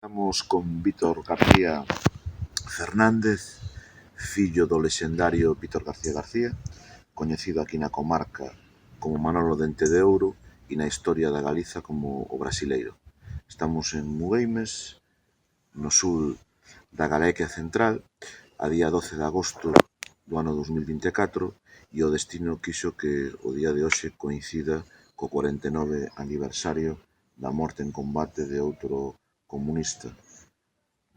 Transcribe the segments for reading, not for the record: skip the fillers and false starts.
Estamos con Víctor García Fernández, fillo do lexendario Víctor García García, coñecido aquí na comarca como Manolo Dente de Ouro e na historia da Galiza como o brasileiro. Estamos en Mugueimes, no sul da Galicia Central, a día 12 de agosto do ano 2024, e o destino quixo que o día de hoxe coincida co 49 aniversario da morte en combate de outro comunista,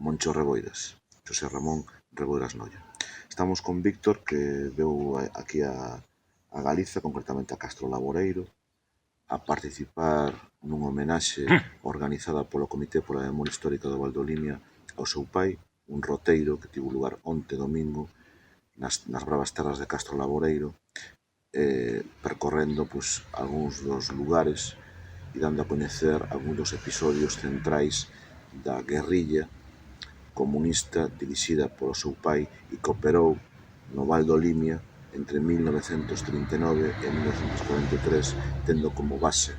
Moncho Reboiras, José Ramón Reboiras Noia. Estamos con Víctor, que veu aquí a Galiza, concretamente a Castro Laboreiro, a participar nunha homenaxe organizada polo Comité pola Memoria Histórica do Valdolimia ao seu pai, un roteiro que tivo lugar onte domingo nas bravas terras de Castro Laboreiro, percorrendo algúns dos lugares e dando a coñecer algúns dos episodios centrais da guerrilla comunista dirixida polo seu pai e que operou no Val do Limia entre 1939 e 1943, tendo como base,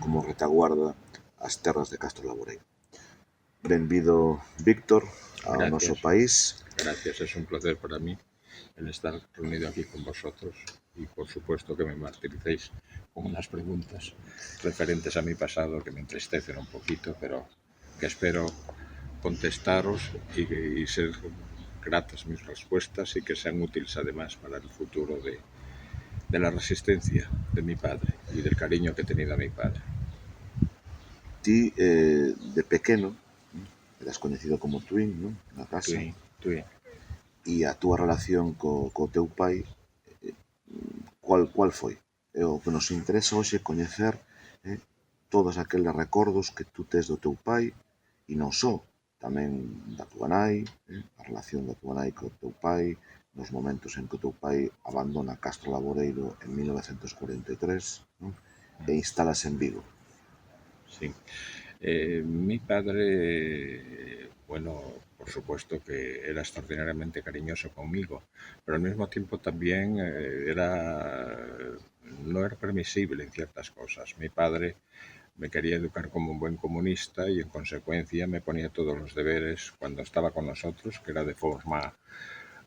como retaguarda, as terras de Castro Laboreiro. Benvido, Víctor, ao noso país. Gracias, es un placer para mí el estar reunido aquí con vosotros y por supuesto que me martiricéis con unas preguntas referentes a mi pasado que me entristecen un poquito, pero que espero contestaros y ser gratas mis respuestas y que sean útiles además para el futuro de la resistencia de mi padre y del cariño que he tenido a mi padre. Ti, de pequeno, eras coñecido como Twin, non? Na casa. Twin. E a túa relación co teu pai, cual foi? É o que nos interesa hoxe coñecer todos aqueles recordos que tú tes do teu pai e non só, tamén da túa nai, a relación da túa nai co teu pai, nos momentos en que o teu pai abandona Castro Laboreiro en 1943, non? E instalase en Vigo. Sí. Mi padre, bueno, por supuesto que era extraordinariamente cariñoso conmigo, pero al mismo tiempo también no era permisible en ciertas cosas. Mi padre me quería educar como un buen comunista y en consecuencia me ponía todos los deberes cuando estaba con nosotros, que era de forma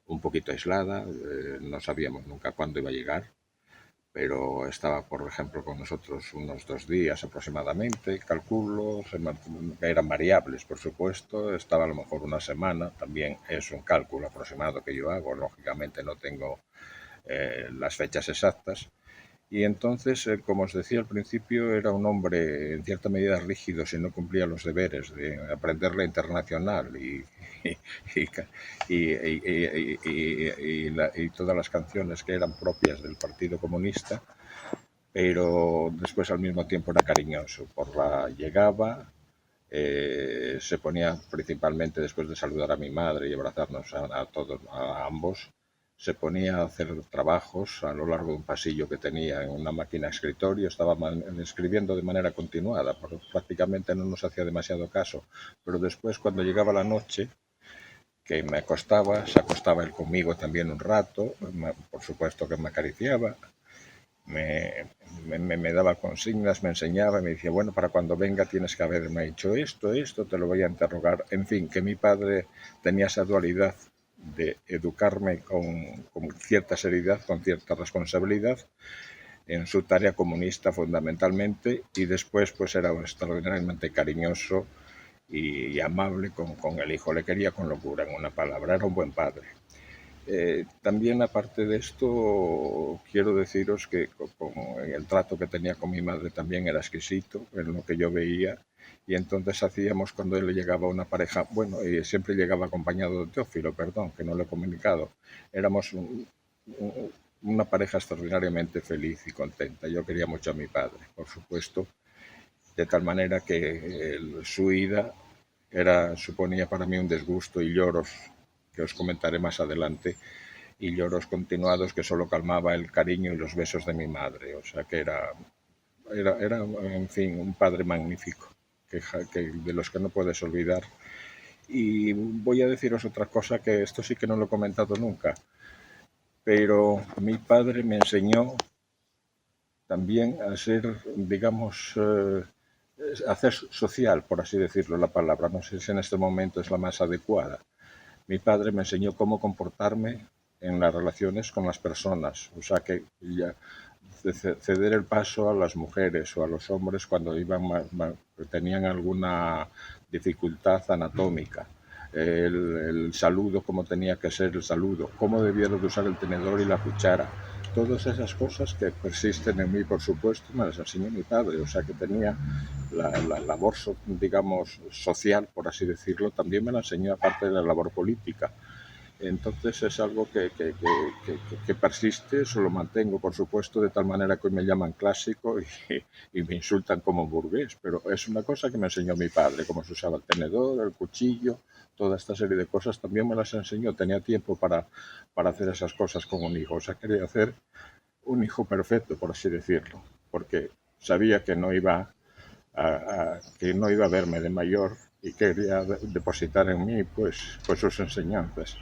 un poquito aislada, no sabíamos nunca cuándo iba a llegar, pero estaba, por ejemplo, con nosotros unos 2 días aproximadamente, calculo, eran variables, por supuesto, estaba a lo mejor una semana, también es un cálculo aproximado que yo hago, lógicamente no tengo las fechas exactas, y entonces, como os decía al principio, era un hombre en cierta medida rígido si no cumplía los deberes de aprender la internacional y todas las canciones que eran propias del Partido Comunista, pero después al mismo tiempo era cariñoso. Llegaba, se ponía principalmente después de saludar a mi madre y abrazarnos a ambos, se ponía a hacer trabajos a lo largo de un pasillo que tenía en una máquina de escritorio, estaba escribiendo de manera continuada, prácticamente no nos hacía demasiado caso, pero después cuando llegaba la noche, que me acostaba, se acostaba él conmigo también un rato, por supuesto que me acariciaba, me daba consignas, me enseñaba, me decía, bueno, para cuando venga tienes que haberme hecho esto, te lo voy a interrogar. En fin, que mi padre tenía esa dualidad de educarme con cierta seriedad, con cierta responsabilidad, en su tarea comunista fundamentalmente, y después pues era extraordinariamente cariñoso y amable con el hijo. Le quería con locura, en una palabra, era un buen padre. También aparte de esto quiero deciros que el trato que tenía con mi madre también era exquisito en lo que yo veía, y entonces hacíamos cuando él llegaba una pareja, bueno, y siempre llegaba acompañado de Teófilo, perdón, que no lo he comunicado, éramos una pareja extraordinariamente feliz y contenta. Yo quería mucho a mi padre, por supuesto, de tal manera que su ida suponía para mí un desgusto y lloros que os comentaré más adelante, y lloros continuados que solo calmaba el cariño y los besos de mi madre. O sea que era en fin, un padre magnífico, que de los que no puedes olvidar. Y voy a deciros otra cosa, que esto sí que no lo he comentado nunca, pero mi padre me enseñó también a ser, digamos, hacer social, por así decirlo la palabra. No sé si en este momento es la más adecuada. Mi padre me enseñó cómo comportarme en las relaciones con las personas, o sea que ya ceder el paso a las mujeres o a los hombres cuando tenían alguna dificultad anatómica, el saludo, cómo tenía que ser el saludo, cómo debieron de usar el tenedor y la cuchara. Todas esas cosas que persisten en mí, por supuesto, me las enseñó mi padre, o sea que tenía la labor, digamos, social, por así decirlo, también me la enseñó aparte de la labor política. Entonces es algo que persiste, eso lo mantengo, por supuesto, de tal manera que hoy me llaman clásico y me insultan como burgués, pero es una cosa que me enseñó mi padre, cómo se usaba el tenedor, el cuchillo, toda esta serie de cosas también me las enseñó. Tenía tiempo para hacer esas cosas con un hijo, o sea, quería hacer un hijo perfecto, por así decirlo, porque sabía que no iba que no iba a verme de mayor y quería depositar en mí pues sus enseñanzas,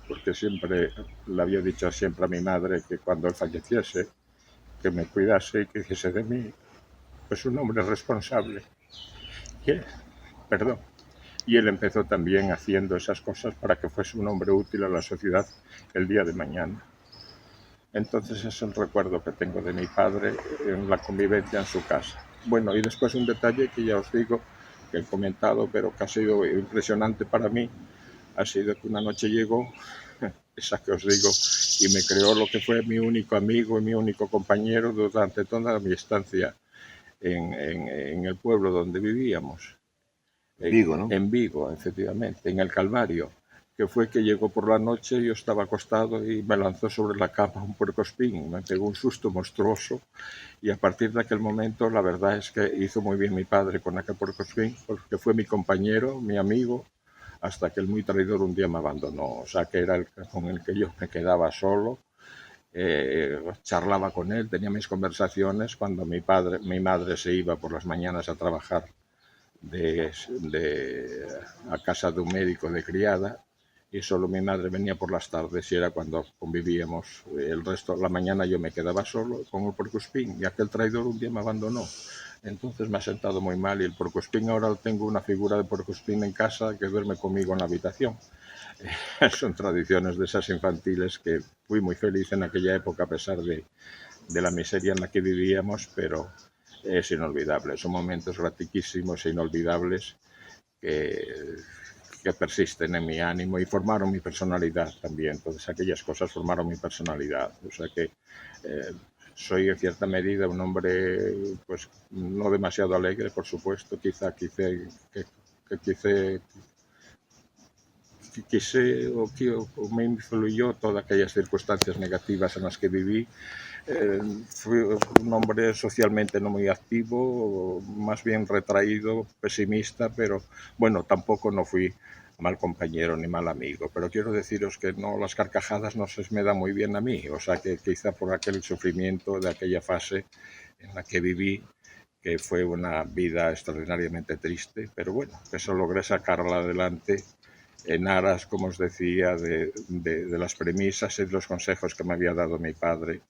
porque siempre le había dicho siempre a mi madre que cuando él falleciese, que me cuidase y que hiciese de mí pues un hombre responsable. Y él, perdón, y él empezó también haciendo esas cosas para que fuese un hombre útil a la sociedad el día de mañana. Entonces es el recuerdo que tengo de mi padre en la convivencia en su casa. Bueno, y después un detalle que ya os digo, que he comentado, pero que ha sido impresionante para mí, ha sido que una noche llegó, esa que os digo, y me creó lo que fue mi único amigo y mi único compañero durante toda mi estancia en el pueblo donde vivíamos. Vigo, ¿no? En Vigo, efectivamente, en el Calvario, que fue que llegó por la noche, yo estaba acostado y me lanzó sobre la cama un puercoespín, me pegó un susto monstruoso y a partir de aquel momento la verdad es que hizo muy bien mi padre con aquel puercoespín porque fue mi compañero, mi amigo, hasta que el muy traidor un día me abandonó, o sea que era el con el que yo me quedaba solo. Charlaba con él, tenía mis conversaciones cuando mi madre se iba por las mañanas a trabajar a casa de un médico de criada y solo mi madre venía por las tardes y era cuando convivíamos. El resto de la mañana yo me quedaba solo con el porcospín y aquel traidor un día me abandonó. Entonces me ha sentado muy mal y el porcospín ahora tengo una figura de porcospín en casa que duerme conmigo en la habitación. Son tradiciones de esas infantiles que fui muy feliz en aquella época a pesar de la miseria en la que vivíamos, pero es inolvidable. Son momentos gratiquísimos e inolvidables que persisten en mi ánimo y formaron mi personalidad también. Entonces aquellas cosas formaron mi personalidad. O sea que soy en cierta medida un hombre pues no demasiado alegre, por supuesto, quizá me influyó todas aquellas circunstancias negativas en las que viví. Fui un hombre socialmente no muy activo, más bien retraído, pesimista, pero bueno, tampoco no fui mal compañero ni mal amigo, pero quiero deciros que no, las carcajadas no se me dan muy bien a mí, o sea que quizá por aquel sufrimiento de aquella fase en la que viví, que fue una vida extraordinariamente triste, pero bueno, eso logré sacarla adelante en aras, como os decía, de las premisas y de los consejos que me había dado mi padre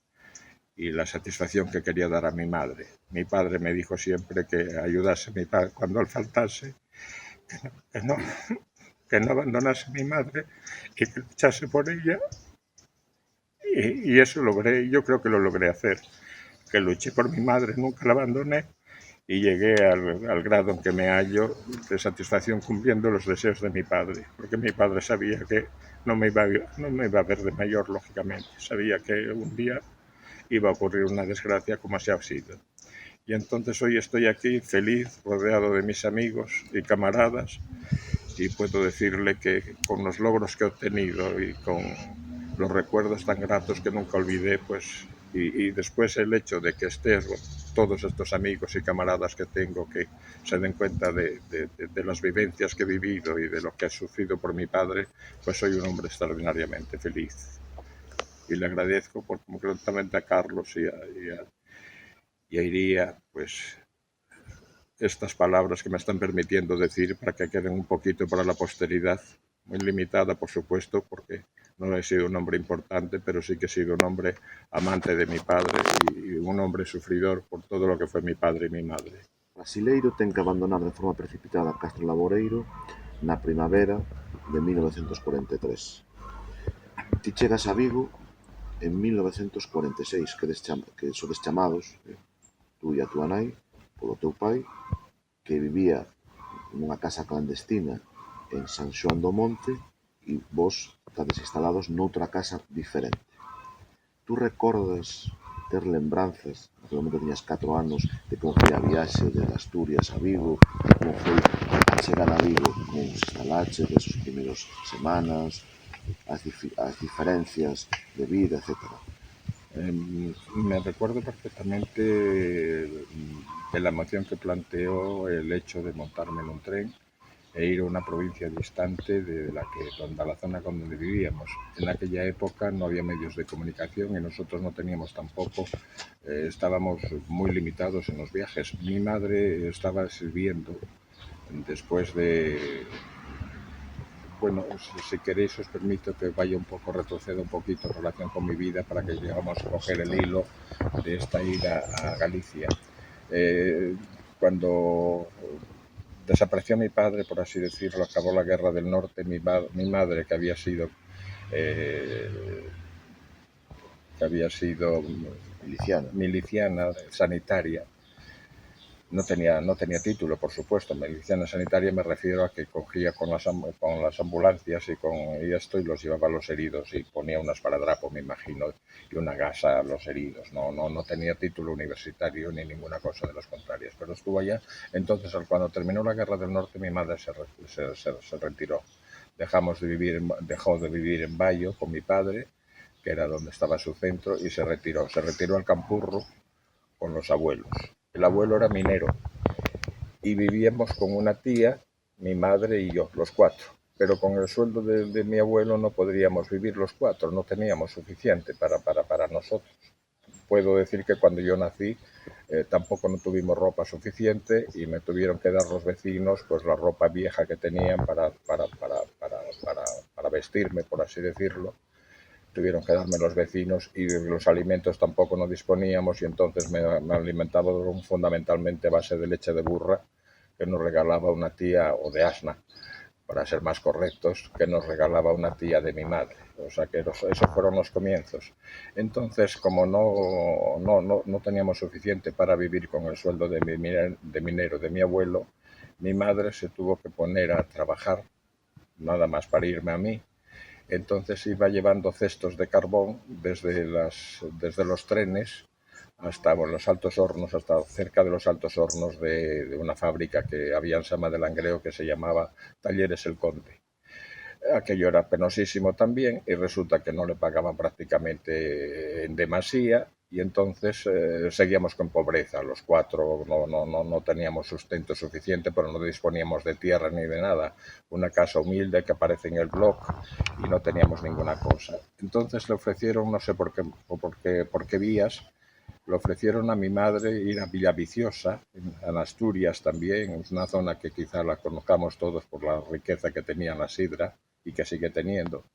y la satisfacción que quería dar a mi madre. Mi padre me dijo siempre que ayudase a mi padre cuando él faltase, que no abandonase a mi madre y que luchase por ella. Y eso logré, yo creo que lo logré hacer, que luché por mi madre, nunca la abandoné y llegué al grado en que me hallo de satisfacción cumpliendo los deseos de mi padre, porque mi padre sabía que no me iba a ver de mayor, lógicamente, sabía que un día iba a ocurrir una desgracia como así ha sido. Y entonces hoy estoy aquí feliz, rodeado de mis amigos y camaradas, y puedo decirle que con los logros que he obtenido y con los recuerdos tan gratos que nunca olvidé, pues, y después el hecho de que estés todos estos amigos y camaradas que tengo que se den cuenta de las vivencias que he vivido y de lo que he sufrido por mi padre, pues soy un hombre extraordinariamente feliz. Y le agradezco concretamente a Carlos y a Iría, pues estas palabras que me están permitiendo decir para que queden un poquito para la posteridad, muy limitada por supuesto, porque no he sido un hombre importante, pero sí que he sido un hombre amante de mi padre y un hombre sufridor por todo lo que fue mi padre y mi madre. brasileiro ten que abandonar de forma precipitada Castro Laboreiro na primavera de 1943. Ti chegas a Vigo en 1946, que sodes chamados, tú e a túa nai, polo teu pai, que vivía nunha casa clandestina en San Xoán do Monte e vos estades instalados noutra casa diferente. Tú recordas ter lembranzas, naquele momento tiñas 4 anos, de como foi a viaxe de Asturias a Vigo, como foi a chegada a Vigo, como os instalaches desos primeiros semanas, as diferencias de vida, etc. Me recuerdo perfectamente de la emoción que planteó el hecho de montarme en un tren e ir a una provincia distante de la zona donde vivíamos. En aquella época no había medios de comunicación y nosotros no teníamos tampoco, estábamos muy limitados en los viajes. Mi madre estaba sirviendo después de... Bueno, si queréis os permito que vaya un poco, retroceda un poquito en relación con mi vida para que llegamos a coger el hilo de esta ida a Galicia. Cuando desapareció mi padre, por así decirlo, acabó la guerra del norte, mi madre, que había sido miliciana sanitaria, no tenía título, por supuesto. Miliciana sanitaria me refiero a que cogía con las ambulancias y esto y los llevaba a los heridos y ponía un esparadrapo, me imagino, y una gasa a los heridos. No tenía título universitario ni ninguna cosa de las contrarias, pero estuvo allá. Entonces, cuando terminó la guerra del norte, mi madre se retiró. Dejó de vivir en Bayo con mi padre, que era donde estaba su centro, y se retiró al Campurro con los abuelos. El abuelo era minero y vivíamos con una tía, mi madre y yo, los 4. Pero con el sueldo de mi abuelo no podríamos vivir los 4, no teníamos suficiente para nosotros. Puedo decir que cuando yo nací tampoco no tuvimos ropa suficiente y me tuvieron que dar los vecinos pues la ropa vieja que tenían para vestirme, por así decirlo. Tuvieron que darme los vecinos y de los alimentos tampoco no disponíamos y entonces me alimentaba fundamentalmente a base de leche de burra que nos regalaba una tía, o de asna, para ser más correctos, que nos regalaba una tía de mi madre. O sea que esos fueron los comienzos. Entonces, como no teníamos suficiente para vivir con el sueldo de minero de mi abuelo, mi madre se tuvo que poner a trabajar, nada más para irme a mí. Entonces iba llevando cestos de carbón desde los trenes hasta los altos hornos, hasta cerca de los altos hornos de una fábrica que había en Sama de Langreo que se llamaba Talleres El Conde. Aquello era penosísimo también y resulta que no le pagaban prácticamente en demasía y entonces seguíamos con pobreza. Los 4 no teníamos sustento suficiente, pero no disponíamos de tierra ni de nada. Una casa humilde que aparece en el blog y no teníamos ninguna cosa. Entonces le ofrecieron, no sé por qué vías, le ofrecieron a mi madre ir a Villaviciosa, en Asturias también, es una zona que quizá la conozcamos todos por la riqueza que tenía la sidra y que sigue teniendo.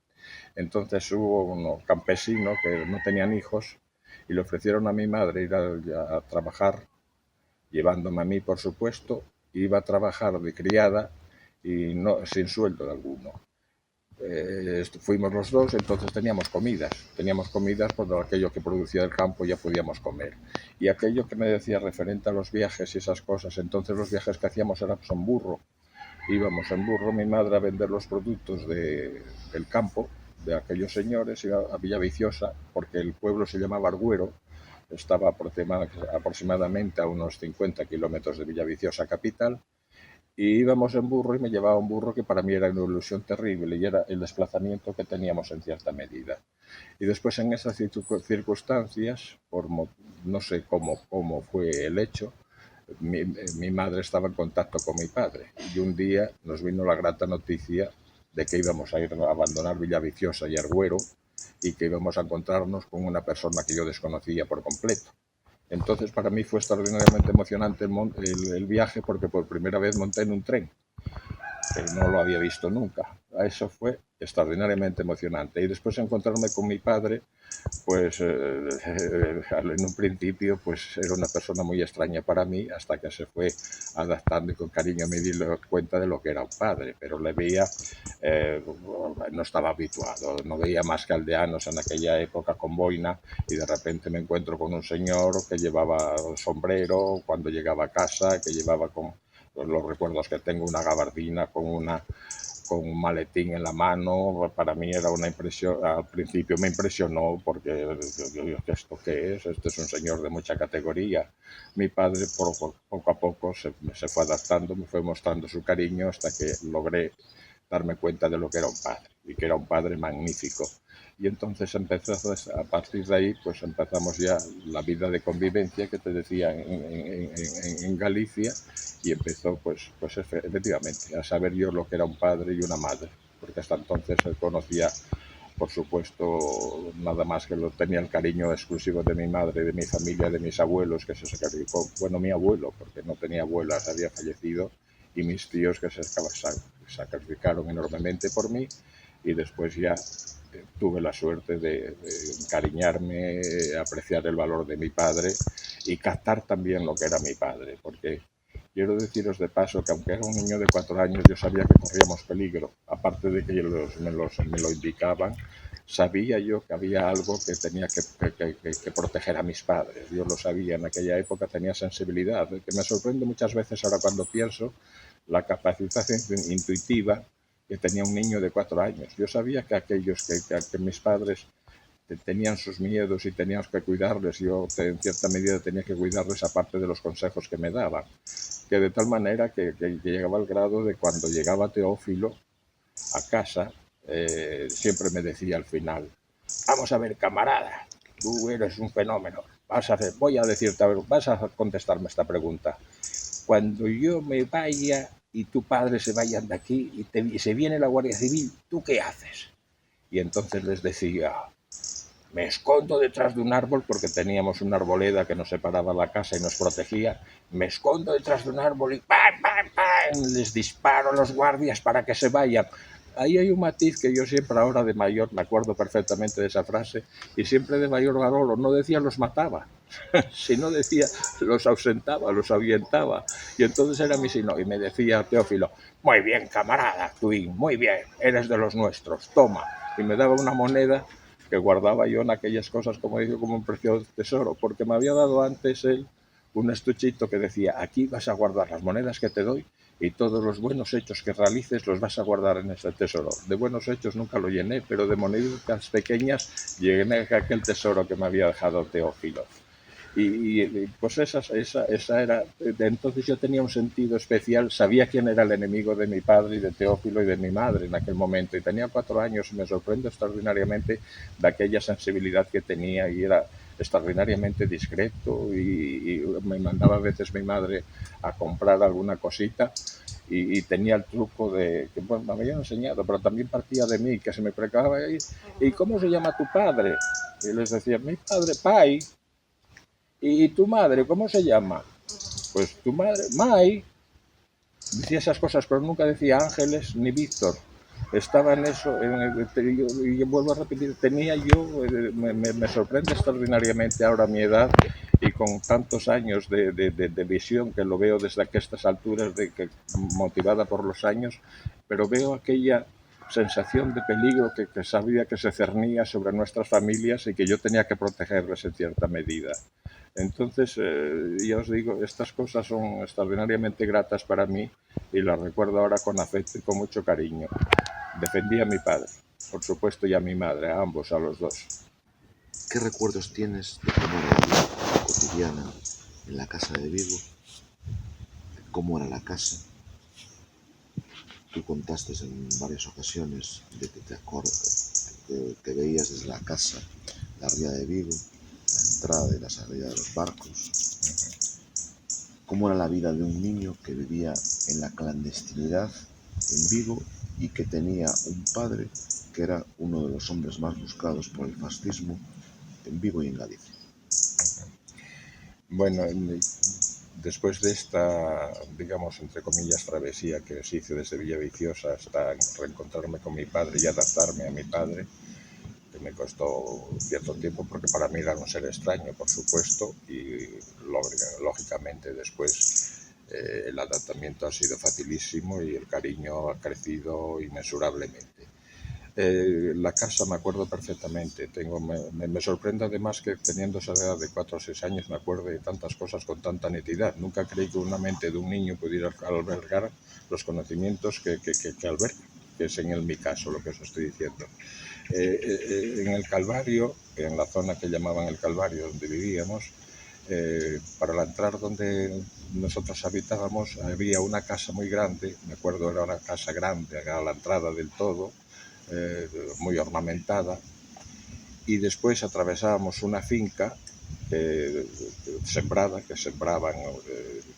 Entonces hubo unos campesinos que no tenían hijos y le ofrecieron a mi madre ir a trabajar, llevándome a mí, por supuesto. Iba a trabajar de criada y sin sueldo alguno. Fuimos los 2, entonces teníamos comidas por aquello que producía el campo ya podíamos comer. Y aquello que me decía referente a los viajes y esas cosas, entonces los viajes que hacíamos eran en burro. Íbamos en burro, mi madre, a vender los productos del campo de aquellos señores, iba a Villaviciosa, porque el pueblo se llamaba Arguero, estaba aproximadamente a unos 50 kilómetros de Villaviciosa capital. Y íbamos en burro y me llevaba un burro que para mí era una ilusión terrible y era el desplazamiento que teníamos en cierta medida. Y después en esas circunstancias, no sé cómo fue el hecho, mi madre estaba en contacto con mi padre y un día nos vino la grata noticia de que íbamos a ir a abandonar Villaviciosa y Arguero y que íbamos a encontrarnos con una persona que yo desconocía por completo. Entonces para mí fue extraordinariamente emocionante el viaje porque por primera vez monté en un tren. que no lo había visto nunca. Eso fue extraordinariamente emocionante. Y después encontrarme con mi padre, pues en un principio pues era una persona muy extraña para mí, hasta que se fue adaptando y con cariño me di cuenta de lo que era un padre, pero le veía, no estaba habituado, no veía más que aldeanos en aquella época con boina, y de repente me encuentro con un señor que llevaba sombrero cuando llegaba a casa, que llevaba con los recuerdos que tengo, una gabardina con un maletín en la mano. Para mí era una impresión, al principio me impresionó porque ¿esto qué es? Este es un señor de mucha categoría. Mi padre poco a poco se fue adaptando, me fue mostrando su cariño hasta que logré darme cuenta de lo que era un padre, y que era un padre magnífico. Y entonces empezó, a partir de ahí, pues empezamos ya la vida de convivencia que te decía en Galicia, y empezó pues efectivamente a saber yo lo que era un padre y una madre, porque hasta entonces él conocía, por supuesto, nada más que lo tenía el cariño exclusivo de mi madre, de mi familia, de mis abuelos, que se sacrificó, bueno, mi abuelo, porque no tenía abuelas, había fallecido, y mis tíos que se sacrificaron enormemente por mí, y después ya tuve la suerte de encariñarme, apreciar el valor de mi padre y captar también lo que era mi padre, porque quiero deciros de paso que aunque era un niño de 4 años, yo sabía que corríamos peligro, aparte de que me lo indicaban. Sabía yo que había algo que tenía que proteger a mis padres. Yo lo sabía, en aquella época tenía sensibilidad, que me sorprende muchas veces ahora cuando pienso la capacidad intuitiva que tenía un niño de 4 años. Yo sabía que aquellos que mis padres tenían sus miedos y teníamos que cuidarles, yo en cierta medida tenía que cuidarles aparte de los consejos que me daban, que de tal manera que llegaba al grado de cuando llegaba Teófilo a casa, siempre me decía al final: vamos a ver, camarada, tú eres un fenómeno, voy a decirte, a ver, vas a contestarme esta pregunta. Cuando yo me vaya y tu padre se vayan de aquí y se viene la Guardia Civil, ¿tú qué haces? Y entonces les decía: me escondo detrás de un árbol, porque teníamos una arboleda que nos separaba la casa y nos protegía. Me escondo detrás de un árbol y ¡pam, pam, pam! Les disparo a los guardias para que se vayan. Ahí hay un matiz que yo siempre ahora de mayor me acuerdo perfectamente de esa frase, y siempre de mayor valor, no decía los mataba, sino decía los ausentaba, los ahuyentaba. Y entonces era mi signo, y me decía Teófilo: muy bien, camarada, Twin, muy bien, eres de los nuestros, toma. Y me daba una moneda que guardaba yo en aquellas cosas, como digo, como un precioso tesoro, porque me había dado antes él un estuchito que decía: aquí vas a guardar las monedas que te doy, y todos los buenos hechos que realices los vas a guardar en ese tesoro. De buenos hechos nunca lo llené, pero de moneditas pequeñas llené aquel tesoro que me había dejado Teófilo. Pues esa era, entonces yo tenía un sentido especial, sabía quién era el enemigo de mi padre y de Teófilo y de mi madre en aquel momento, y tenía 4 años, y me sorprende extraordinariamente de aquella sensibilidad que tenía, y era extraordinariamente discreto, y me mandaba a veces mi madre a comprar alguna cosita, y tenía el truco de, que bueno, me habían enseñado, pero también partía de mí, que se me precaba: ¿y cómo se llama tu padre? Y les decía: mi padre, Pai. ¿Y tu madre cómo se llama? Pues tu madre, Mai. Decía esas cosas, pero nunca decía Ángeles ni Víctor. Estaba en eso, y vuelvo a repetir, tenía yo, me sorprende extraordinariamente ahora a mi edad, y con tantos años de visión, que lo veo desde estas alturas, motivada por los años, pero veo aquella sensación de peligro que sabía que se cernía sobre nuestras familias, y que yo tenía que protegerles en cierta medida. Entonces, ya os digo, estas cosas son extraordinariamente gratas para mí, y las recuerdo ahora con afecto y con mucho cariño. Defendí a mi padre, por supuesto, y a mi madre, a ambos, a los dos. ¿Qué recuerdos tienes de cómo era la vida cotidiana en la casa de Vigo? ¿Cómo era la casa? Tú contaste en varias ocasiones de que te acuerdas, que veías desde la casa la ría de Vigo, la entrada y la salida de los barcos. ¿Cómo era la vida de un niño que vivía en la clandestinidad en Vigo y que tenía un padre que era uno de los hombres más buscados por el fascismo en Vigo y en Galicia? Bueno, después de esta, digamos, entre comillas, travesía que se hizo desde Villaviciosa hasta reencontrarme con mi padre y adaptarme a mi padre, que me costó cierto tiempo porque para mí era un ser extraño, por supuesto, y lógicamente después el adaptamiento ha sido facilísimo y el cariño ha crecido inmensurablemente. La casa me acuerdo perfectamente. Me sorprende además que teniendo esa edad de 4 o 6 años me acuerdo de tantas cosas con tanta nitidez. Nunca creí que una mente de un niño pudiera albergar los conocimientos que alberga, que es en mi caso lo que os estoy diciendo. En el Calvario, en la zona que llamaban el Calvario, donde vivíamos, para entrar donde nosotros habitábamos había una casa muy grande, me acuerdo era una casa grande, a la entrada del todo, muy ornamentada, y después atravesábamos una finca sembrada, que sembraban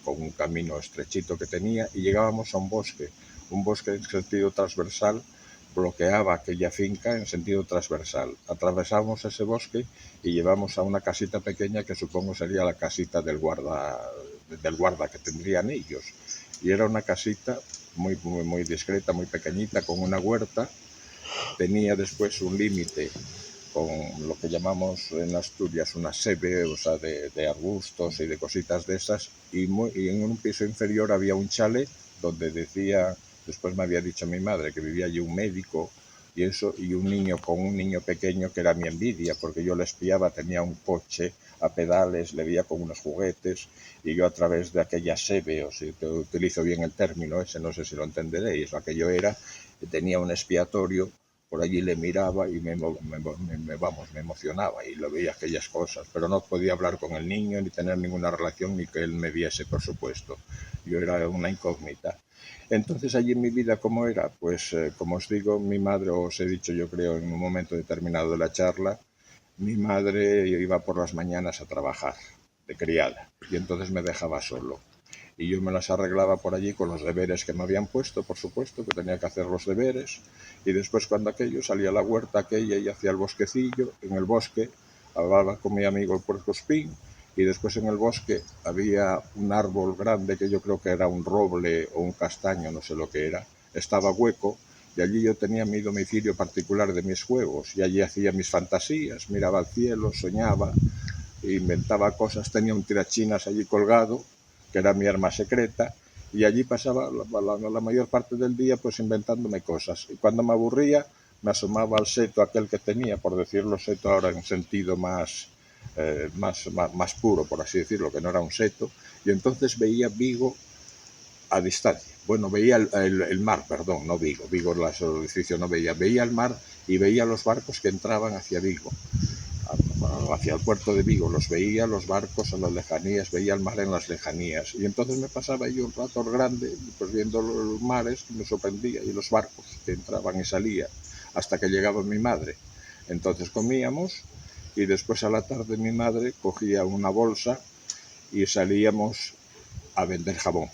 con un camino estrechito que tenía, y llegábamos a un bosque en sentido transversal, bloqueaba aquella finca en sentido transversal. Atravesamos ese bosque y llevamos a una casita pequeña que supongo sería la casita del guarda que tendrían ellos. Y era una casita muy discreta, muy pequeñita, con una huerta. Tenía después un límite con lo que llamamos en Asturias una sebe, o sea, de arbustos y de cositas de esas, y en un piso inferior había un chalet donde decía, después me había dicho mi madre que vivía allí un médico y eso, y un niño con un niño pequeño que era mi envidia, porque yo le espiaba, tenía un coche a pedales, le veía con unos juguetes, y yo a través de aquella sebe, o si te utilizo bien el término ese, no sé si lo entenderéis, aquello era, tenía un expiatorio. Por allí le miraba y me emocionaba y lo veía aquellas cosas, pero no podía hablar con el niño ni tener ninguna relación ni que él me viese, por supuesto. Yo era una incógnita. Entonces allí en mi vida, ¿cómo era? Pues como os digo, mi madre, os he dicho yo creo en un momento determinado de la charla, mi madre iba por las mañanas a trabajar de criada y entonces me dejaba solo. Y yo me las arreglaba por allí con los deberes que me habían puesto, por supuesto, que tenía que hacer los deberes. Y después cuando aquello salía a la huerta aquella y hacía el bosquecillo, en el bosque hablaba con mi amigo el puercoespín, y después en el bosque había un árbol grande que yo creo que era un roble o un castaño, no sé lo que era, estaba hueco, y allí yo tenía mi domicilio particular de mis juegos, y allí hacía mis fantasías, miraba al cielo, soñaba, inventaba cosas, tenía un tirachinas allí colgado, que era mi arma secreta, y allí pasaba la mayor parte del día pues inventándome cosas. Y cuando me aburría, me asomaba al seto aquel que tenía, por decirlo seto ahora en sentido más puro, por así decirlo, que no era un seto, y entonces veía Vigo a distancia. Bueno, veía el mar, perdón, no Vigo, el edificio no veía el mar y veía los barcos que entraban hacia Vigo, hacia el puerto de Vigo, los veía, los barcos en las lejanías, veía el mar en las lejanías, y entonces me pasaba yo un rato grande pues viendo los mares, que me sorprendía, y los barcos que entraban y salían, hasta que llegaba mi madre. Entonces comíamos y después a la tarde mi madre cogía una bolsa y salíamos a vender jabón.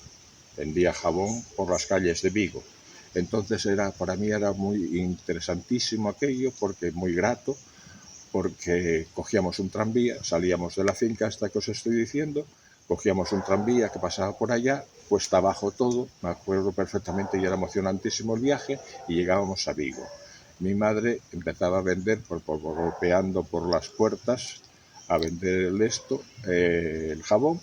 Vendía jabón por las calles de Vigo. Entonces para mí era muy interesantísimo aquello, porque muy grato, porque cogíamos un tranvía, salíamos de la finca hasta que os estoy diciendo, cogíamos un tranvía que pasaba por allá, cuesta abajo todo, me acuerdo perfectamente, y era emocionantísimo el viaje, y llegábamos a Vigo. Mi madre empezaba a vender, golpeando por las puertas, a vender el jabón,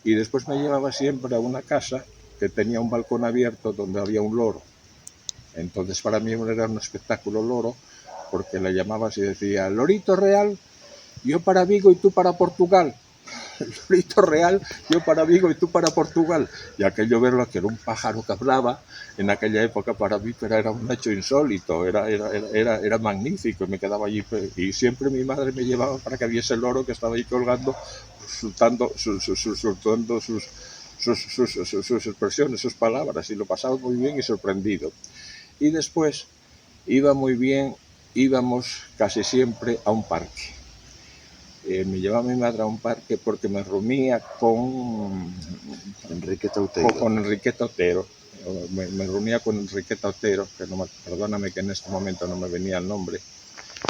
y después me llevaba siempre a una casa que tenía un balcón abierto donde había un loro. Entonces para mí era un espectáculo loro, porque le llamabas y decía, Lorito Real, yo para Vigo y tú para Portugal. Lorito Real, yo para Vigo y tú para Portugal. Y aquello verlo, que era un pájaro que hablaba, en aquella época para mí pero era un hecho insólito, era magnífico, y me quedaba allí, y siempre mi madre me llevaba para que viese el loro que estaba ahí colgando, soltando sus expresiones, sus palabras, y lo pasaba muy bien y sorprendido. Y después íbamos casi siempre a un parque. Me llevaba mi madre a un parque porque me reunía con Enriqueta Otero. Con Enriqueta Otero. Me reunía con Enriqueta Otero, que perdóname que en este momento no me venía el nombre.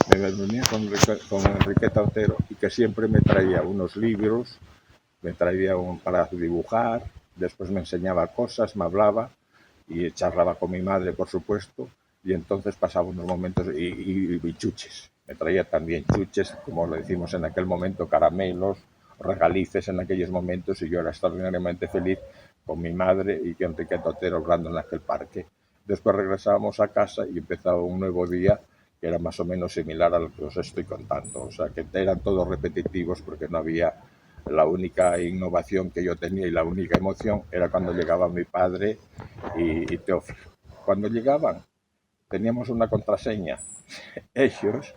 Me reunía con Enriqueta Otero, y que siempre me traía unos libros me traía para dibujar, después me enseñaba cosas, me hablaba y charlaba con mi madre, por supuesto, y entonces pasaba unos momentos y chuches. Me traía también chuches, como lo decimos en aquel momento, caramelos, regalices en aquellos momentos, y yo era extraordinariamente feliz con mi madre y que Enrique Totero hablando en aquel parque. Después regresábamos a casa y empezaba un nuevo día que era más o menos similar a lo que os estoy contando. O sea, que eran todos repetitivos porque no había. La única innovación que yo tenía y la única emoción era cuando llegaba mi padre y Teófilo. Cuando llegaban, teníamos una contraseña. Ellos,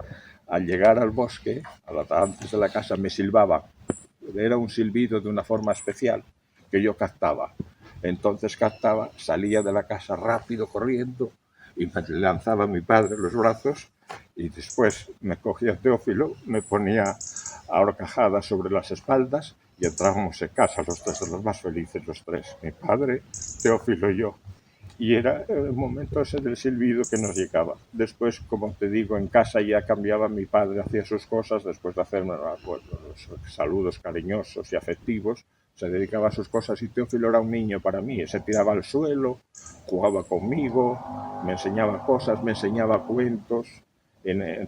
al llegar al bosque, antes de la casa, me silbaban. Era un silbido de una forma especial que yo captaba. Entonces captaba, salía de la casa rápido, corriendo, y me lanzaba a mi padre en los brazos, y después me cogía Teófilo, me ponía a horcajadas sobre las espaldas, y entrábamos en casa los tres, de los más felices los tres, mi padre, Teófilo y yo. Y era el momento ese del silbido que nos llegaba. Después, como te digo, en casa ya cambiaba, mi padre hacía sus cosas, después de hacerme los saludos cariñosos y afectivos, se dedicaba a sus cosas, y Teófilo era un niño para mí, se tiraba al suelo, jugaba conmigo, me enseñaba cosas, me enseñaba cuentos,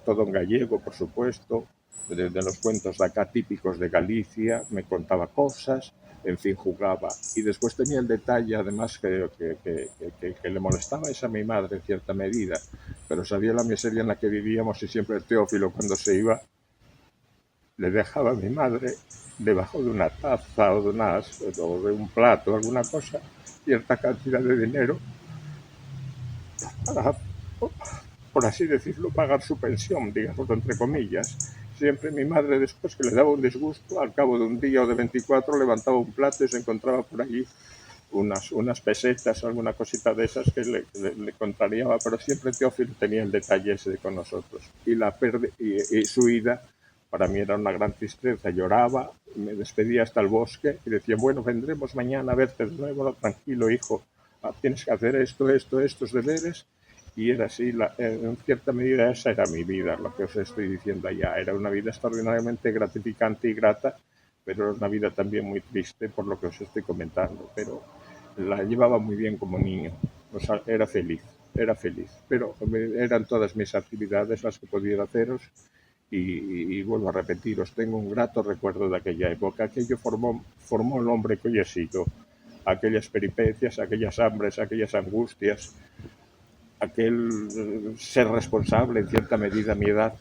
todo en gallego, por supuesto, de los cuentos de acá típicos de Galicia, me contaba cosas, en fin, jugaba. Y después tenía el detalle, además, que le molestaba es a mi madre en cierta medida, pero sabía la miseria en la que vivíamos, y siempre el Teófilo, cuando se iba, le dejaba a mi madre debajo de una taza o de un plato, alguna cosa, cierta cantidad de dinero para, por así decirlo, pagar su pensión, digamos, entre comillas. Siempre mi madre, después que le daba un disgusto, al cabo de un día o de 24, levantaba un plato y se encontraba por allí unas pesetas, alguna cosita de esas que le contrariaba, pero siempre Teófilo tenía el detalle ese con nosotros. Y su ida para mí era una gran tristeza. Lloraba, me despedía hasta el bosque y decía, bueno, vendremos mañana a verte de nuevo. No, tranquilo, hijo, tienes que hacer estos deberes. Y era así, en cierta medida esa era mi vida, lo que os estoy diciendo allá. Era una vida extraordinariamente gratificante y grata, pero era una vida también muy triste por lo que os estoy comentando. Pero la llevaba muy bien como niño, o sea, era feliz, pero eran todas mis actividades las que podía haceros, y vuelvo a repetiros, tengo un grato recuerdo de aquella época. Aquello formó el hombre que hoy he sido, aquellas peripecias, aquellas hambres, aquellas angustias, aquel ser responsable en cierta medida a mi edad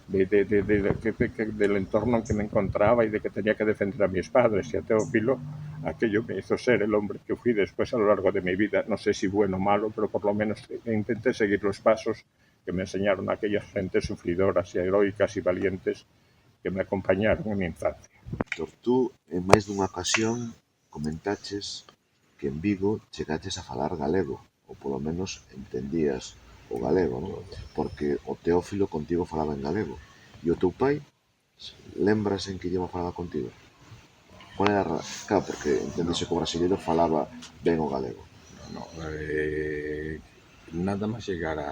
del entorno en que me encontraba y de que tenía que defender a mis padres y a Teófilo. Aquello me hizo ser el hombre que fui después a lo largo de mi vida. No sé si bueno o malo, pero por lo menos intenté seguir los pasos que me enseñaron aquellas gentes sufridoras y heroicas y valientes que me acompañaron en mi infancia. Víctor, tú en máis dunha ocasión comentaches que en Vigo chegaches a falar galego, ou polo menos entendías o galego, non? Porque o Teófilo contigo falaba en galego. E o teu pai, lembras en que idioma falaba contigo? Cual era a Claro, porque entendese que o brasileiro falaba ben o galego. No, nada más llegar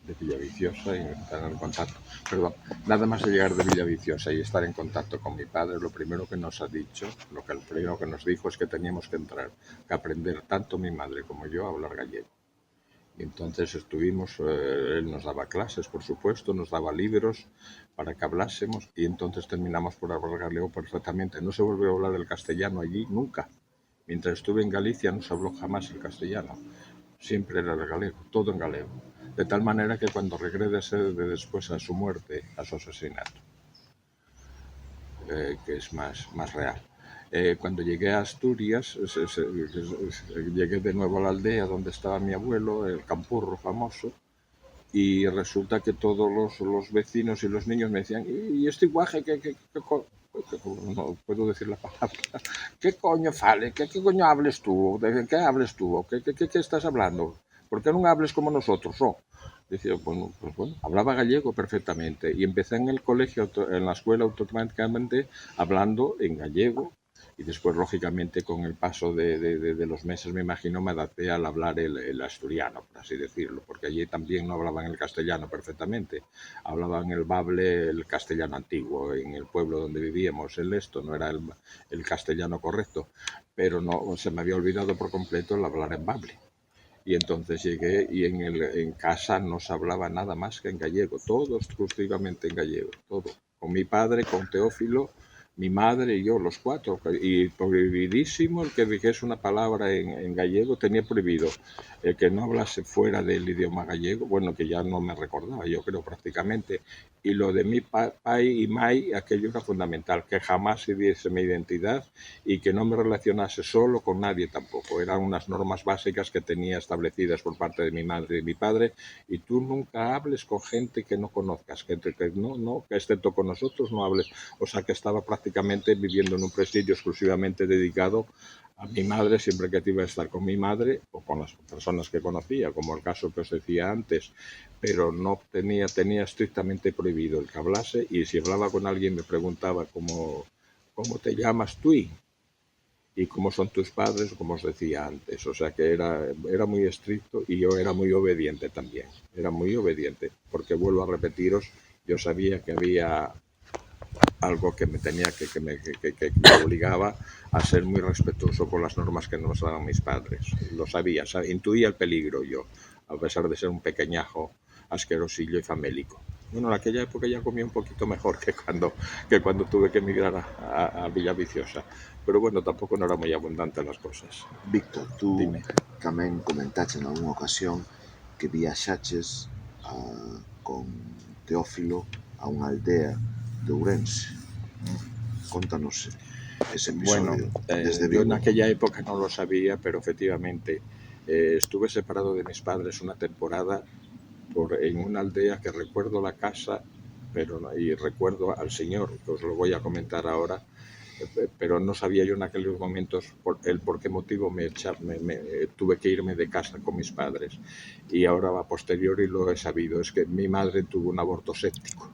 de Villaviciosa y estar en contacto, perdón, nada más llegar de Villaviciosa y estar en contacto con mi padre, lo primero que nos ha dicho, el primero que nos dijo es que teníamos que aprender tanto mi madre como yo a hablar gallego. Y entonces estuvimos, él nos daba clases, por supuesto, nos daba libros para que hablásemos, y entonces terminamos por hablar galego perfectamente. No se volvió a hablar el castellano allí nunca. Mientras estuve en Galicia no se habló jamás el castellano. Siempre era el galego, todo en galego. De tal manera que cuando regrese después a su muerte, a su asesinato, que es más real. Cuando llegué a Asturias, llegué de nuevo a la aldea donde estaba mi abuelo, el Campurro famoso, y resulta que todos los vecinos y los niños me decían, ¿y este guaje no puedo decir la palabra? ¿Qué coño fale? ¿Qué coño hables tú? ¿De qué hables tú? ¿Qué estás hablando? ¿Por qué no hables como nosotros? Oh. Decía, bueno, hablaba gallego perfectamente, y empecé en el colegio, en la escuela, automáticamente hablando en gallego, Y después, lógicamente, con el paso de los meses, me imagino, me adapté al hablar el asturiano, por así decirlo, porque allí también no hablaban el castellano perfectamente, hablaban el bable, el castellano antiguo, en el pueblo donde vivíamos, no era el castellano correcto, pero no se me había olvidado por completo el hablar en bable. Y entonces llegué y en casa no se hablaba nada más que en gallego, todo exclusivamente en gallego, todo. Con mi padre, con Teófilo, mi madre y yo, los cuatro. Y prohibidísimo el que dijese una palabra en gallego, tenía prohibido el que no hablase fuera del idioma gallego, bueno, que ya no me recordaba, yo creo prácticamente. Y lo de mi pai y mai, aquello era fundamental, que jamás se diese mi identidad y que no me relacionase solo con nadie tampoco. Eran unas normas básicas que tenía establecidas por parte de mi madre y mi padre, y tú nunca hables con gente que no conozcas, que excepto con nosotros no hables. O sea que estaba prácticamente viviendo en un presidio exclusivamente dedicado a mi madre, siempre que iba a estar con mi madre o con las personas que conocía, como el caso que os decía antes, pero no tenía estrictamente prohibido el que hablase, y si hablaba con alguien me preguntaba cómo te llamas tú y cómo son tus padres, como os decía antes. O sea que era muy estricto, y yo era muy obediente también. Era muy obediente, porque vuelvo a repetiros, yo sabía que había algo que me tenía que me obligaba a ser muy respetuoso con las normas que nos daban mis padres. Lo sabía, intuía el peligro yo, a pesar de ser un pequeñajo asquerosillo y famélico. Bueno, en aquella época ya comía un poquito mejor que cuando tuve que emigrar a Villaviciosa. Pero bueno, tampoco no era muy abundante las cosas. Víctor, tú Dime. tamén comentaste en algunha ocasión que viaxaches con Teófilo a unha aldea de Ourense. Contanos ese Bueno, episodio desde yo en Vigo. aquella época no lo sabía, pero efectivamente estuve separado de mis padres una temporada en una aldea que recuerdo la casa, y recuerdo al señor, que os lo voy a comentar ahora, pero no sabía yo en aquellos momentos por qué motivo tuve que irme de casa con mis padres. Y ahora a posteriori lo he sabido, es que mi madre tuvo un aborto séptico,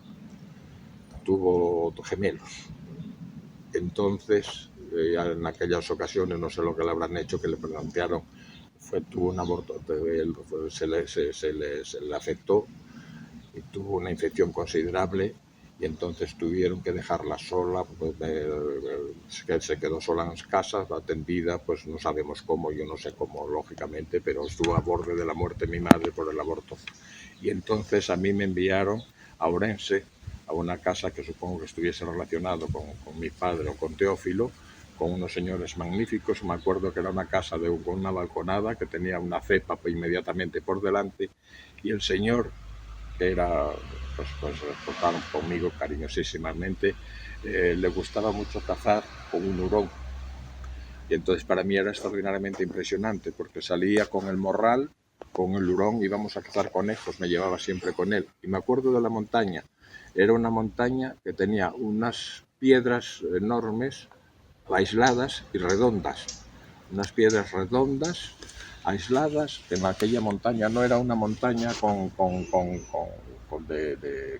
tuvo gemelos. Entonces, en aquellas ocasiones, no sé lo que le habrán hecho, que le plantearon, tuvo un aborto, se le afectó y tuvo una infección considerable, y entonces tuvieron que dejarla sola, que se quedó sola en casa, atendida, pues no sabemos cómo, yo no sé cómo, lógicamente, pero estuvo a borde de la muerte mi madre por el aborto. Y entonces a mí me enviaron a Ourense, a una casa que supongo que estuviese relacionado con mi padre o con Teófilo, con unos señores magníficos. Me acuerdo que era una casa con una balconada que tenía una cepa inmediatamente por delante, y el señor, que era, pues portaron conmigo cariñosísimamente, le gustaba mucho cazar con un hurón. Y entonces para mí era extraordinariamente impresionante, porque salía con el morral, con el hurón, íbamos a cazar conejos, me llevaba siempre con él. Y me acuerdo de la montaña, era una montaña que tenía unas piedras enormes, aisladas y redondas. Unas piedras redondas, aisladas, que en aquella montaña no era una montaña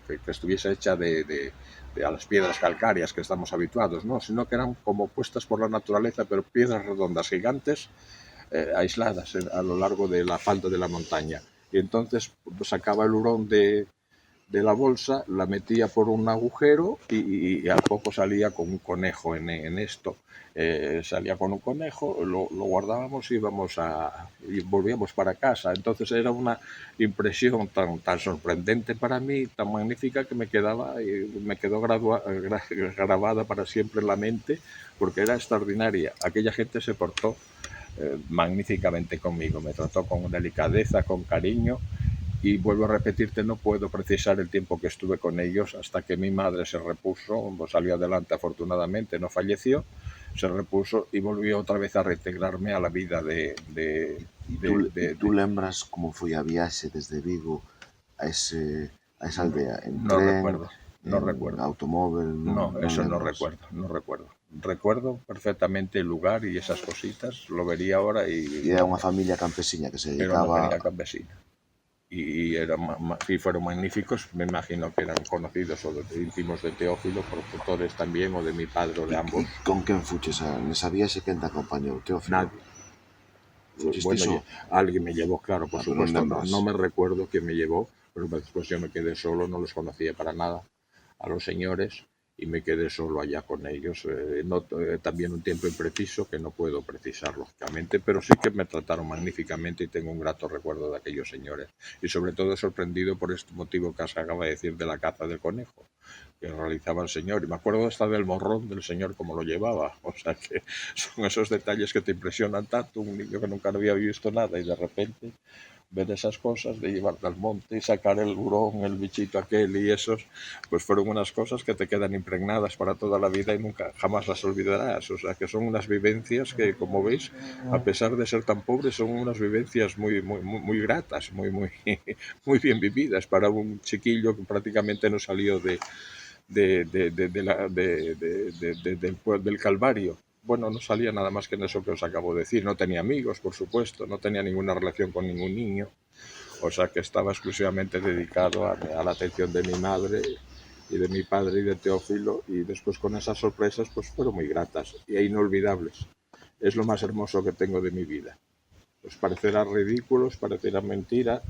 que estuviese hecha a las piedras calcáreas que estamos habituados, ¿no? Sino que eran como puestas por la naturaleza, pero piedras redondas, gigantes, aisladas a lo largo de la falda de la montaña. Y entonces sacaba el hurón de la bolsa, la metía por un agujero y a poco salía con un conejo en esto. Salía con un conejo, lo guardábamos y volvíamos para casa. Entonces era una impresión tan sorprendente para mí, tan magnífica, que me quedó grabada para siempre en la mente, porque era extraordinaria. Aquella gente se portó magníficamente conmigo, me trató con delicadeza, con cariño. Y vuelvo a repetirte, no puedo precisar el tiempo que estuve con ellos, hasta que mi madre se repuso, salió adelante afortunadamente, no falleció, se repuso y volvió otra vez a reintegrarme a la vida Tú lembras como foi a viaxe desde Vigo a esa aldea? En No tren, recuerdo, no en recuerdo. automóvil, No, non eso no lembras? recuerdo. Recuerdo perfectamente el lugar y esas cositas, lo vería ahora E y era no, unha familia campesiña que se era una dedicaba familia campesina. y fueron magníficos. Me imagino que eran conocidos o íntimos de Teófilo, protectores también, o de mi padre o de ambos. Con quen fuches nesa viaxe quen te acompañou, Teófilo? Nadie. Fuchiste Bueno, só? alguien me llevó, claro, por pero non supuesto. lembras. No me recuerdo quién me llevó, pero después yo me quedé solo, no los conocía para nada a los señores y me quedé solo allá con ellos. También un tiempo impreciso que no puedo precisar, lógicamente, pero sí que me trataron magníficamente y tengo un grato recuerdo de aquellos señores. Y sobre todo sorprendido por este motivo que acaba de decir de la caza del conejo que realizaba el señor. Y me acuerdo hasta del morrón del señor, como lo llevaba. O sea que son esos detalles que te impresionan tanto. Un niño que nunca había visto nada y de repente ver esas cosas de llevarte al monte y sacar el hurón, el bichito aquel y esos, pues fueron unas cosas que te quedan impregnadas para toda la vida y nunca jamás las olvidarás. O sea que son unas vivencias que, como veis, a pesar de ser tan pobres, son unas vivencias muy gratas, muy bien vividas para un chiquillo que prácticamente no salió del Calvario. Bueno, no salía nada más que en eso que os acabo de decir. No tenía amigos, por supuesto, no tenía ninguna relación con ningún niño. O sea que estaba exclusivamente dedicado a la atención de mi madre y de mi padre y de Teófilo. Y después con esas sorpresas pues fueron muy gratas e inolvidables. Es lo más hermoso que tengo de mi vida. Pues parecerá ridículo, parecerá mentira,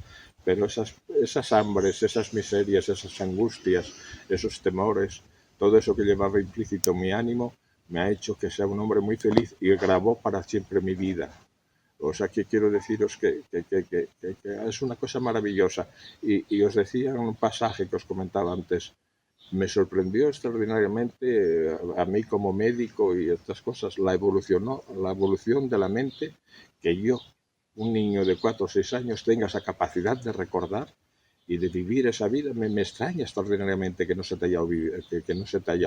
pero esas hambres, esas miserias, esas angustias, esos temores, todo eso que llevaba implícito en mi ánimo, me ha hecho que sea un hombre muy feliz y grabó para siempre mi vida. O sea que quiero deciros que es una cosa maravillosa. Y os decía en un pasaje que os comentaba antes, me sorprendió extraordinariamente a mí como médico y estas cosas, la evolución de la mente, que yo, un niño de 4 o 6 años, tenga esa capacidad de recordar y de vivir esa vida. Me extraña extraordinariamente que no se te haya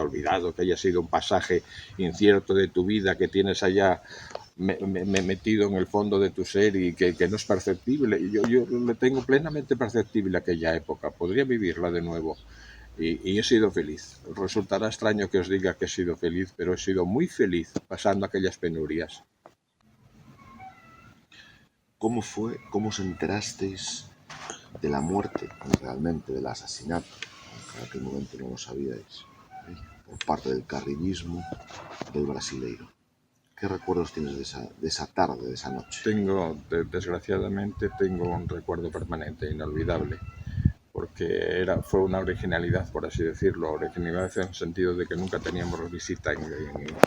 olvidado, que haya sido un pasaje incierto de tu vida que tienes allá metido en el fondo de tu ser y que no es perceptible. Yo le tengo plenamente perceptible aquella época, podría vivirla de nuevo. Y he sido feliz. Resultará extraño que os diga que he sido feliz, pero he sido muy feliz pasando aquellas penurias. ¿Cómo os enterasteis de la muerte, realmente del asesinato, aunque en aquel momento no lo sabíais, por parte del carrillismo del brasileiro? ¿Qué recuerdos tienes de esa tarde, de esa noche? Desgraciadamente, tengo un recuerdo permanente, inolvidable, porque fue una originalidad, por así decirlo, originalidad en el sentido de que nunca teníamos visita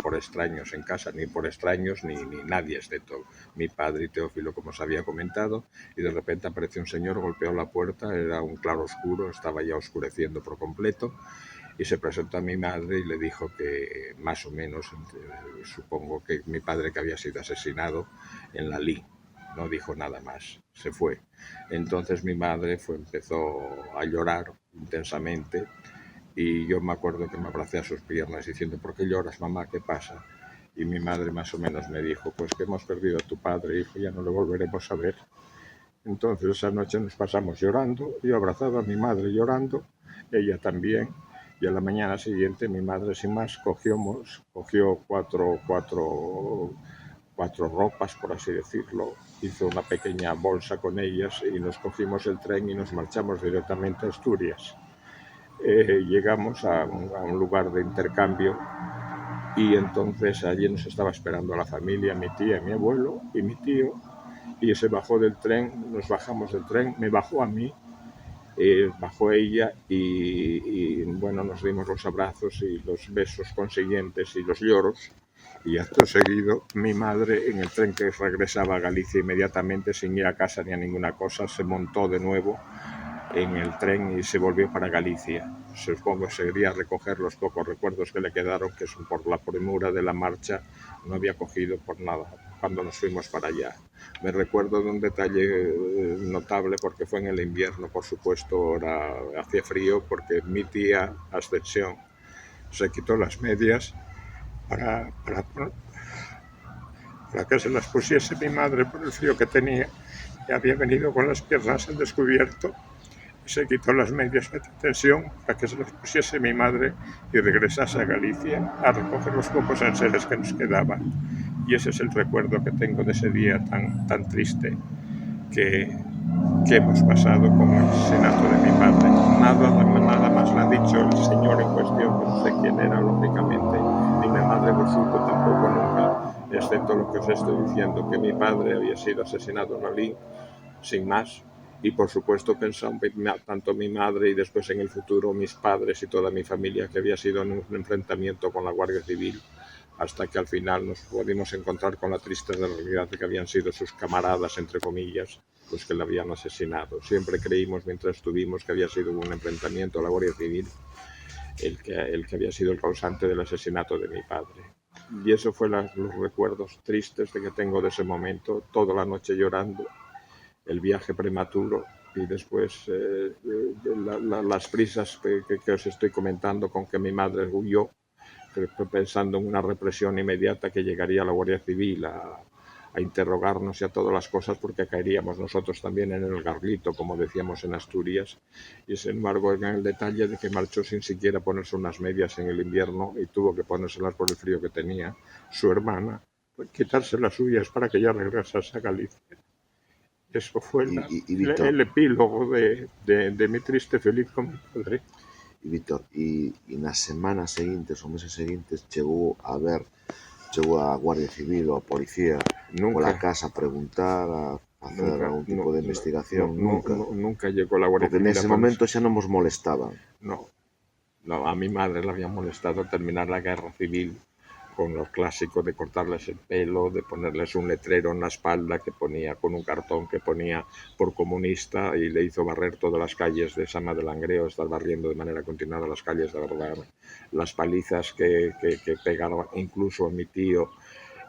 por extraños en casa, ni por extraños ni nadie, excepto mi padre y Teófilo, como os había comentado, y de repente apareció un señor, golpeó la puerta, era un claro oscuro, estaba ya oscureciendo por completo, y se presentó a mi madre y le dijo que más o menos, supongo que mi padre que había sido asesinado en la LI. No dijo nada más, se fue. Entonces mi madre empezó a llorar intensamente y yo me acuerdo que me abracé a sus piernas diciendo: ¿por qué lloras, mamá? ¿Qué pasa? Y mi madre más o menos me dijo: pues que hemos perdido a tu padre, hijo, ya no lo volveremos a ver. Entonces esa noche nos pasamos llorando, yo abrazado a mi madre llorando, ella también, y a la mañana siguiente mi madre sin más cogió cuatro ropas, por así decirlo, hizo una pequeña bolsa con ellas y nos cogimos el tren y nos marchamos directamente a Asturias. Llegamos a un lugar de intercambio y entonces allí nos estaba esperando la familia, mi tía, mi abuelo y mi tío, y se bajó del tren, nos bajamos del tren, me bajó a mí, bajó ella y bueno, nos dimos los abrazos y los besos consiguientes y los lloros. Y acto seguido, mi madre, en el tren que regresaba a Galicia inmediatamente, sin ir a casa ni a ninguna cosa, se montó de nuevo en el tren y se volvió para Galicia. Supongo que sería recoger los pocos recuerdos que le quedaron, que son por la premura de la marcha, no había cogido por nada cuando nos fuimos para allá. Me recuerdo de un detalle notable porque fue en el invierno, por supuesto, hacía frío, porque mi tía Ascensión se quitó las medias para que se las pusiese mi madre por el frío que tenía, y había venido con las piernas al descubierto y se quitó las medias de tensión para que se las pusiese mi madre y regresase a Galicia a recoger los pocos enseres que nos quedaban. Y ese es el recuerdo que tengo de ese día tan triste, que ¿qué hemos pasado con el asesinato de mi padre? Nada más le ha dicho el señor en cuestión, que no sé quién era, lógicamente, ni mi madre lo supo tampoco nunca, excepto lo que os estoy diciendo, que mi padre había sido asesinado en Alín, sin más. Y por supuesto pensaban tanto mi madre y después en el futuro mis padres y toda mi familia que había sido en un enfrentamiento con la Guardia Civil, hasta que al final nos pudimos encontrar con la triste realidad de que habían sido sus camaradas, entre comillas, los que le habían asesinado. Siempre creímos mientras estuvimos que había sido un enfrentamiento a la Guardia Civil el que había sido el causante del asesinato de mi padre. Y eso fue los recuerdos tristes de que tengo de ese momento, toda la noche llorando, el viaje prematuro y después las prisas que os estoy comentando con que mi madre huyó, pensando en una represión inmediata que llegaría a la Guardia Civil a interrogarnos y a todas las cosas, porque caeríamos nosotros también en el garlito, como decíamos en Asturias, y sin embargo en el detalle de que marchó sin siquiera ponerse unas medias en el invierno y tuvo que ponérselas por el frío que tenía su hermana, pues quitarse las suyas para que ya regresase a Galicia. Eso fue Víctor, el epílogo de mi triste feliz con mi padre. E Víctor, e nas semanas seguintes ou meses seguintes chegou a Guardia Civil ou a policía pola casa a preguntar, a facer algún tipo de investigación? Nunca llegó la Guardia Civil. Porque nese momento xa non vos molestaban. No, a mi madre le había molestado terminar la guerra civil con lo clásico de cortarles el pelo, de ponerles un letrero en la espalda que ponía con un cartón que ponía por comunista, y le hizo barrer todas las calles de Sama de Langreo, estar barriendo de manera continuada las calles de verdad. Las palizas que pegaron incluso a mi tío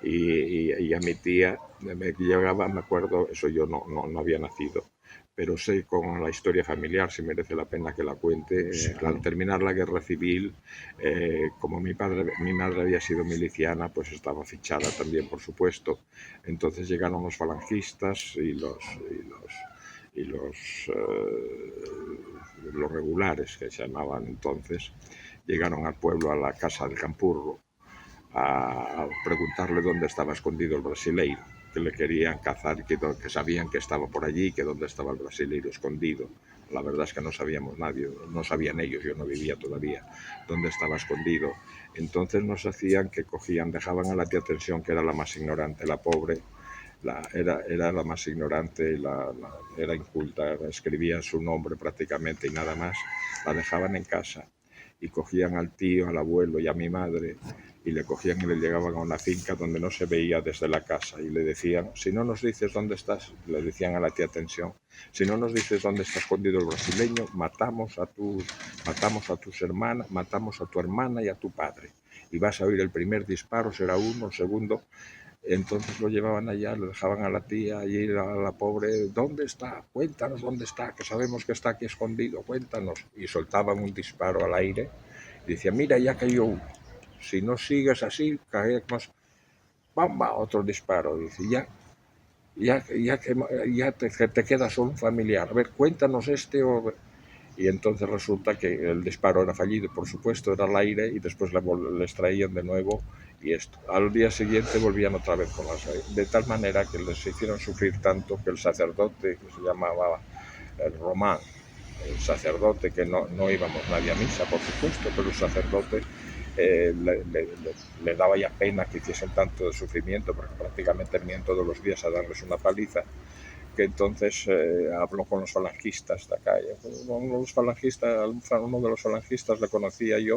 y a mi tía, me llegaba, me acuerdo, eso yo no había nacido, pero sé con la historia familiar, si merece la pena que la cuente. Sí, claro. Al terminar la guerra civil, como mi madre había sido miliciana, pues estaba fichada también, por supuesto. Entonces llegaron los falangistas y los regulares, que se llamaban entonces, llegaron al pueblo, a la casa del Campurro, a preguntarle dónde estaba escondido el brasileiro, que le querían cazar, que sabían que estaba por allí, que dónde estaba el brasileiro escondido. La verdad es que no sabíamos nadie, no sabían ellos, yo no vivía todavía, dónde estaba escondido. Entonces nos hacían que dejaban a la tía Tensión, que era la más ignorante, la pobre, era la más ignorante, era inculta, escribía su nombre prácticamente y nada más, la dejaban en casa y cogían al tío, al abuelo y a mi madre y le cogían y le llegaban a una finca donde no se veía desde la casa y le decían: si no nos dices dónde estás, le decían a la tía Tensión, si no nos dices dónde está escondido el brasileño, matamos a tus hermanas, matamos a tu hermana y a tu padre, y vas a oír el primer disparo, será uno, el segundo. Entonces lo llevaban allá, le dejaban a la tía y a la pobre: ¿dónde está? Cuéntanos dónde está, que sabemos que está aquí escondido, cuéntanos. Y soltaban un disparo al aire y decían: mira, ya cayó uno, si no sigues así, caemos. ¡Bamba! Otro disparo. Dice: ya te queda solo un familiar, a ver, cuéntanos este o... Y entonces resulta que el disparo era fallido, por supuesto, era al aire, y después les traían de nuevo y esto. Al día siguiente volvían otra vez con las... De tal manera que les hicieron sufrir tanto que el sacerdote, que se llamaba el Román, el sacerdote, que no íbamos nadie a misa, por supuesto, pero el sacerdote le daba ya pena que hiciesen tanto de sufrimiento, porque prácticamente venían todos los días a darles una paliza, que entonces habló con los falangistas de acá. Uno de los falangistas le conocía yo,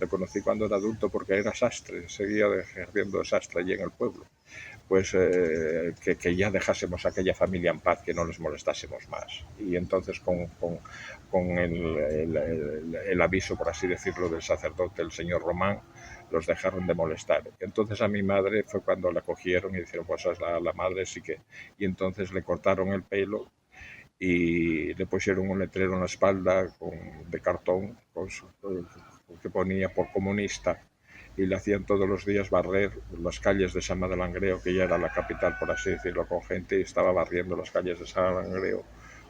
le conocí cuando era adulto porque era sastre, seguía ejerciendo de sastre allí en el pueblo. Pues que ya dejásemos a aquella familia en paz, que no les molestásemos más. Y entonces con el aviso, por así decirlo, del sacerdote, el señor Román, los dejaron de molestar. Entonces a mi madre fue cuando la cogieron y dijeron: pues a la madre sí que... Y entonces le cortaron el pelo y le pusieron un letrero en la espalda de cartón que ponía por comunista, y le hacían todos los días barrer las calles de Sama de Langreo, que ya era la capital, por así decirlo, con gente, y estaba barriendo las calles de Sama de Langreo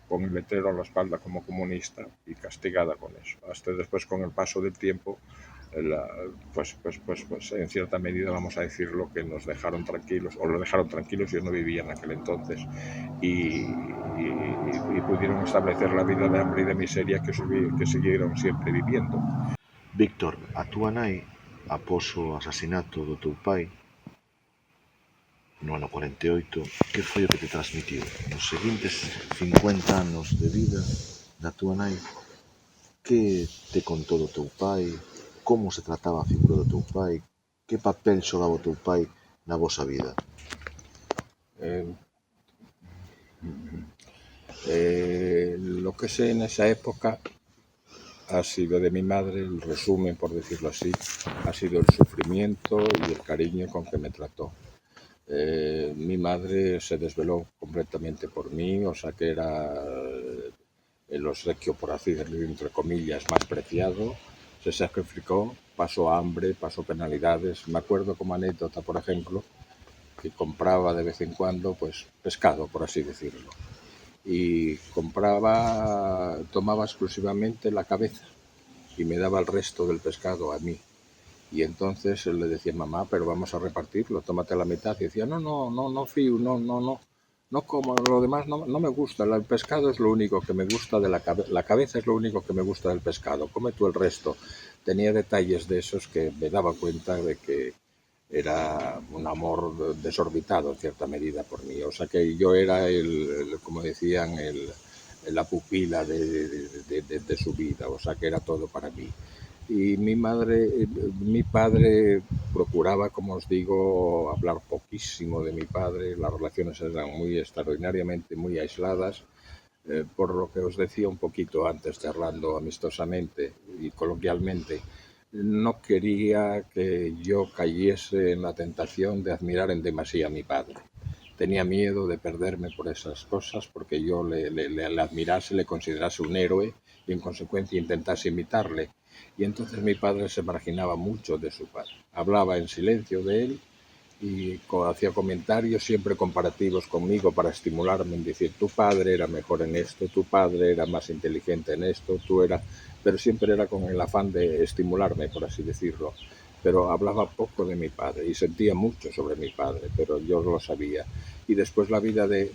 con el letrero en la espalda como comunista, y castigada con eso. Hasta después, con el paso del tiempo, la- pues en cierta medida, vamos a decirlo, que nos dejaron tranquilos, o lo dejaron tranquilos, yo no vivía en aquel entonces, y pudieron establecer la vida de hambre y de miseria que siguieron siempre viviendo. Víctor, a túa nai, após o asasinato do teu pai, no ano 48, que foi o que te transmitiu? Nos seguintes 50 anos de vida da túa nai, que te contou do teu pai? Como se trataba a figura do teu pai? Que papel xogaba o teu pai na vosa vida? Eh, lo que sé en esa época ha sido de mi madre, el resumen, por decirlo así, ha sido el sufrimiento y el cariño con que me trató. Mi madre se desveló completamente por mí, o sea que era el obsequio, por así decirlo, entre comillas, más preciado. Se sacrificó, pasó hambre, pasó penalidades. Me acuerdo como anécdota, por ejemplo, que compraba de vez en cuando pues pescado, por así decirlo. Y tomaba exclusivamente la cabeza y me daba el resto del pescado a mí. Y entonces le decía, mamá, pero vamos a repartirlo, tómate la mitad. Y decía, no, Fiu, no como, lo demás no me gusta, el pescado es lo único que me gusta de la cabeza es lo único que me gusta del pescado, come tú el resto. Tenía detalles de esos que me daba cuenta de que era un amor desorbitado en cierta medida por mí. O sea que yo era como decían, la pupila de su vida, o sea que era todo para mí. Y mi padre procuraba, como os digo, hablar poquísimo de mi padre. Las relaciones eran muy extraordinariamente, muy aisladas. Por lo que os decía un poquito antes, charlando amistosamente y coloquialmente, no quería que yo cayese en la tentación de admirar en demasía a mi padre. Tenía miedo de perderme por esas cosas porque yo le admirase, le considerase un héroe y en consecuencia intentase imitarle. Y entonces mi padre se marginaba mucho de su padre. Hablaba en silencio de él y hacía comentarios siempre comparativos conmigo para estimularme en decir, tu padre era mejor en esto, tu padre era más inteligente en esto, pero siempre era con el afán de estimularme, por así decirlo. Pero hablaba poco de mi padre y sentía mucho sobre mi padre, pero yo lo sabía. Y después la vida de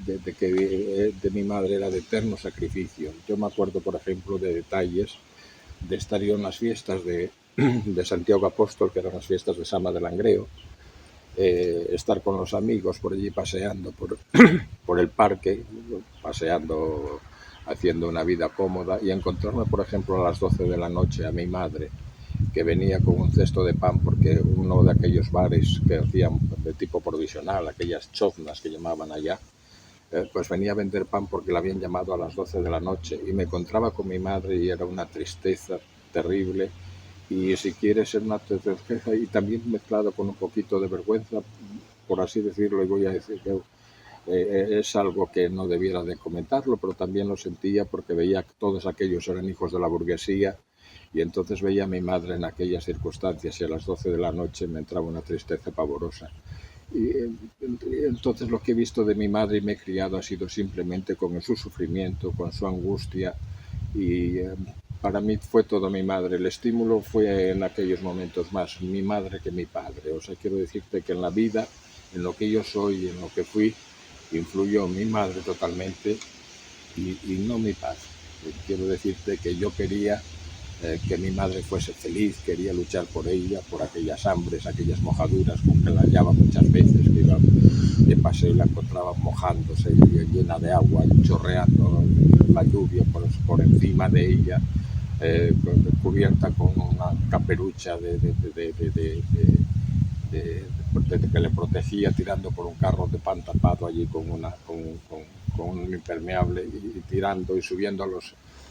mi madre era de eterno sacrificio. Yo me acuerdo, por ejemplo, de detalles de estar yo en las fiestas de Santiago Apóstol, que eran las fiestas de Sama de Langreo, estar con los amigos por allí paseando por el parque, paseando, haciendo una vida cómoda y encontrarme, por ejemplo, a las 12 de la noche a mi madre, que venía con un cesto de pan porque uno de aquellos bares que hacían de tipo provisional, aquellas choznas que llamaban allá, pues venía a vender pan porque la habían llamado a las 12 de la noche y me encontraba con mi madre y era una tristeza terrible y si quieres ser una tristeza y también mezclado con un poquito de vergüenza, por así decirlo, y voy a decir que es algo que no debiera de comentarlo, pero también lo sentía porque veía que todos aquellos eran hijos de la burguesía y entonces veía a mi madre en aquellas circunstancias y a las 12 de la noche me entraba una tristeza pavorosa. Y entonces lo que he visto de mi madre y me he criado ha sido simplemente con su sufrimiento, con su angustia y para mí fue todo mi madre. El estímulo fue en aquellos momentos más mi madre que mi padre. O sea, quiero decirte que en la vida, en lo que yo soy y en lo que fui, influyó mi madre totalmente y no mi padre. Quiero decirte que yo quería que mi madre fuese feliz, quería luchar por ella, por aquellas hambres, aquellas mojaduras con que la hallaba muchas veces, que iba de paseo y la encontraba mojándose, llena de agua, chorreando la lluvia por encima de ella, cubierta con una caperucha que le protegía, tirando por un carro de pan tapado allí con un impermeable y tirando y subiendo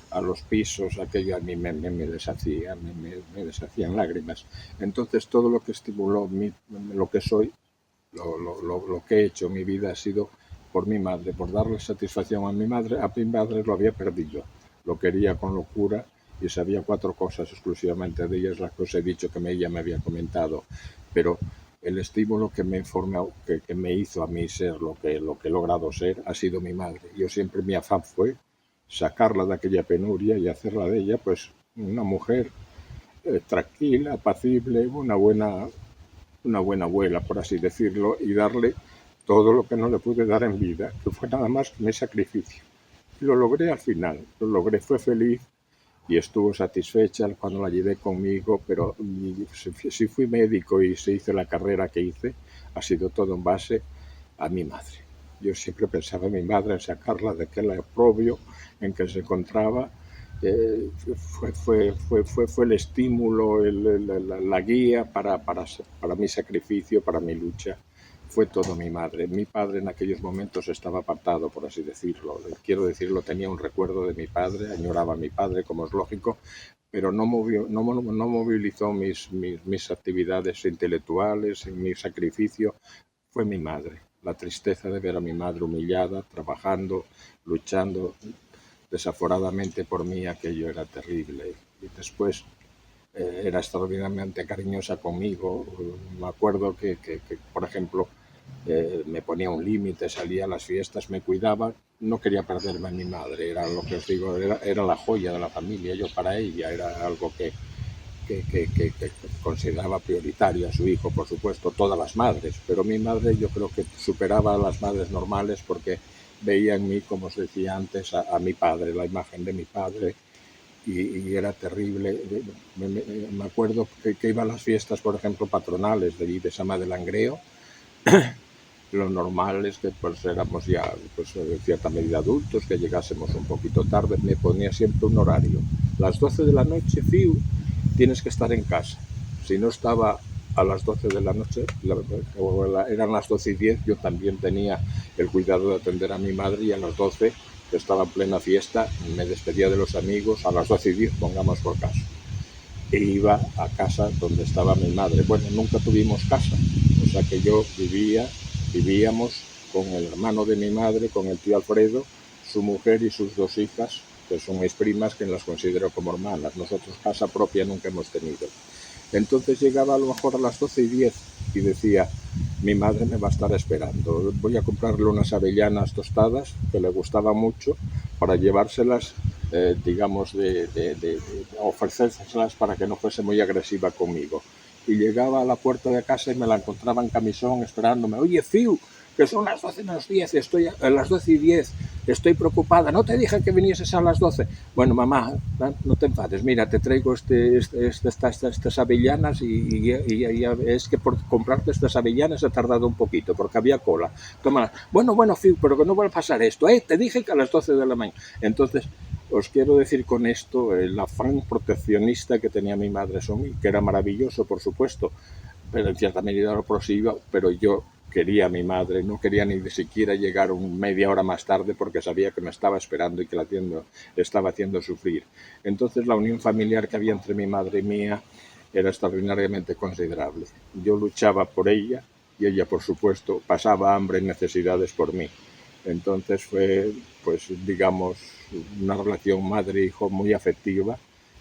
a los pisos, aquello a mí me deshacía, me deshacían lágrimas. Entonces todo lo que estimuló lo que soy, lo que he hecho en mi vida ha sido por mi madre, por darle satisfacción a mi madre lo había perdido, lo quería con locura y sabía 4 cosas exclusivamente de ellas, las que os he dicho que ella me había comentado, pero el estímulo que me hizo a mí ser lo que he logrado ser ha sido mi madre. Yo siempre mi afán fue sacarla de aquella penuria y hacerla de ella pues una mujer tranquila, apacible, una buena abuela, por así decirlo, y darle todo lo que no le pude dar en vida, que fue nada más que mi sacrificio. Y lo logré al final, lo logré, fue feliz y estuvo satisfecha cuando la llevé conmigo, pero si fui médico y se hizo la carrera que hice, ha sido todo en base a mi madre. Yo siempre pensaba en mi madre, en sacarla de aquel oprobio en que se encontraba. Fue el estímulo, la guía para mi sacrificio, para mi lucha. Fue todo mi madre. Mi padre en aquellos momentos estaba apartado, por así decirlo. Quiero decirlo, tenía un recuerdo de mi padre, añoraba a mi padre, como es lógico, pero no movilizó mis actividades intelectuales, mi sacrificio. Fue mi madre. La tristeza de ver a mi madre humillada, trabajando, luchando desaforadamente por mí, aquello era terrible. Y después era extraordinariamente cariñosa conmigo. Me acuerdo que por ejemplo, me ponía un límite, salía a las fiestas, me cuidaba, no quería perderme a mi madre, era lo que os digo, era la joya de la familia. Yo para ella era algo que consideraba prioritario, a su hijo, por supuesto, todas las madres, pero mi madre yo creo que superaba a las madres normales porque veía en mí, como os decía antes, a mi padre, la imagen de mi padre, y era terrible. Me acuerdo que iba a las fiestas, por ejemplo, patronales de Sama de Langreo. Lo normal es que pues éramos ya pues, en cierta medida adultos, que llegásemos un poquito tarde. Me ponía siempre un horario. Las 12 de la noche, Fiu, tienes que estar en casa. Si no estaba a las 12 de la noche, eran las 12:10, yo también tenía el cuidado de atender a mi madre, y a las 12, que estaba en plena fiesta, me despedía de los amigos, a las 12:10, pongamos por caso, e iba a casa donde estaba mi madre. Bueno, nunca tuvimos casa, o sea que vivíamos con el hermano de mi madre, con el tío Alfredo, su mujer y sus 2 hijas, que son mis primas, que las considero como hermanas. Nosotros casa propia nunca hemos tenido. Entonces llegaba a lo mejor a las 12:10 y decía, mi madre me va a estar esperando, voy a comprarle unas avellanas tostadas que le gustaban mucho para llevárselas, digamos, ofrecérselas para que no fuese muy agresiva conmigo. Y llegaba a la puerta de casa y me la encontraba en camisón esperándome. Oye, Fiu, que son las 12:10, estoy a las 12:10, estoy preocupada, no te dije que vinieses a las 12. Bueno, mamá, no te enfades, mira, te traigo estas avellanas y es que por comprarte estas avellanas he tardado un poquito porque había cola. Toma, bueno, Fiu, pero que no vuelva a pasar esto, te dije que a las 12 de la mañana. Entonces, os quiero decir con esto el afán proteccionista que tenía mi madre sobre mí, que era maravilloso, por supuesto, pero en cierta medida lo prosigo, pero yo quería a mi madre, no quería ni siquiera llegar media hora más tarde porque sabía que me estaba esperando y que la estaba haciendo sufrir. Entonces la unión familiar que había entre mi madre y mía era extraordinariamente considerable. Yo luchaba por ella y ella, por supuesto, pasaba hambre y necesidades por mí. Entonces fue, pues digamos, una relación madre-hijo muy afectiva,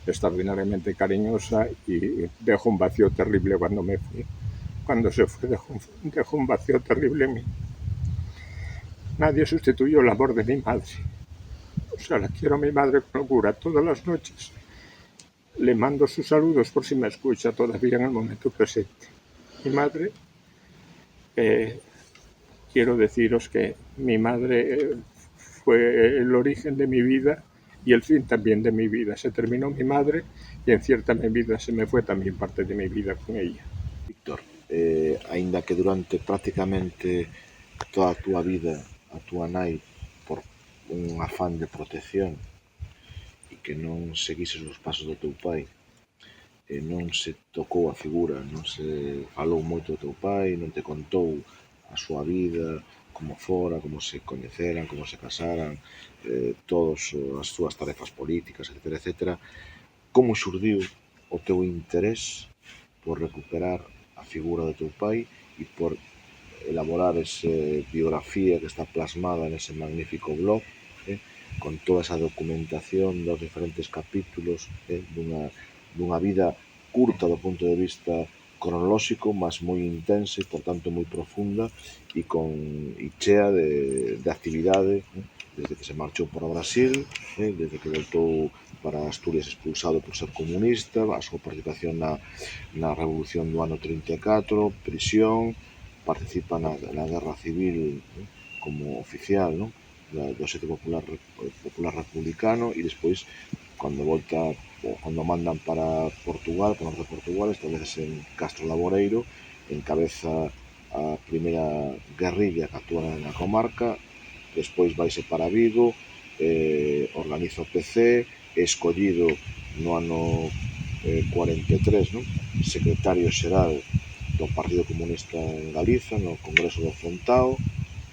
extraordinariamente cariñosa, y dejó un vacío terrible cuando me fui. Cuando se fue dejó un vacío terrible en mí. Nadie sustituyó el amor de mi madre. O sea, la quiero a mi madre con locura todas las noches. Le mando sus saludos por si me escucha todavía en el momento presente. Mi madre, quiero deciros que mi madre fue el origen de mi vida y el fin también de mi vida. Se terminó mi madre y en cierta medida se me fue también parte de mi vida con ella. Víctor, aínda que durante prácticamente toda a túa vida a túa nai, por un afán de protección e que non seguises os pasos do teu pai, non se tocou a figura, non se falou moito do teu pai, non te contou a súa vida, como fora, como se coñeceran, como se casaran, todas as súas tarefas políticas, etcétera, etcétera. Como xurdiu o teu interés por recuperar a figura do teu pai e por elaborar esa biografía que está plasmada nese magnífico blog, con toda esa documentación dos diferentes capítulos, dunha vida curta do punto de vista cronolóxico, mas moi intensa e, por tanto, moi profunda e chea de actividade desde que se marchou para Brasil, desde que voltou para Asturias expulsado por ser comunista, a súa participación na Revolución do ano 34, prisión, participa na Guerra Civil como oficial, non? Do Exército Popular Republicano, e despois, cando volta, cando mandan para Portugal, para o norte de Portugal, esta vez en Castro Laboreiro, encabeza a primeira guerrilla que actúa na comarca, despois vaise para Vigo, organiza o PC, é escollido no ano 43, non? Secretario xeral do Partido Comunista en Galiza, no Congreso do Fontao,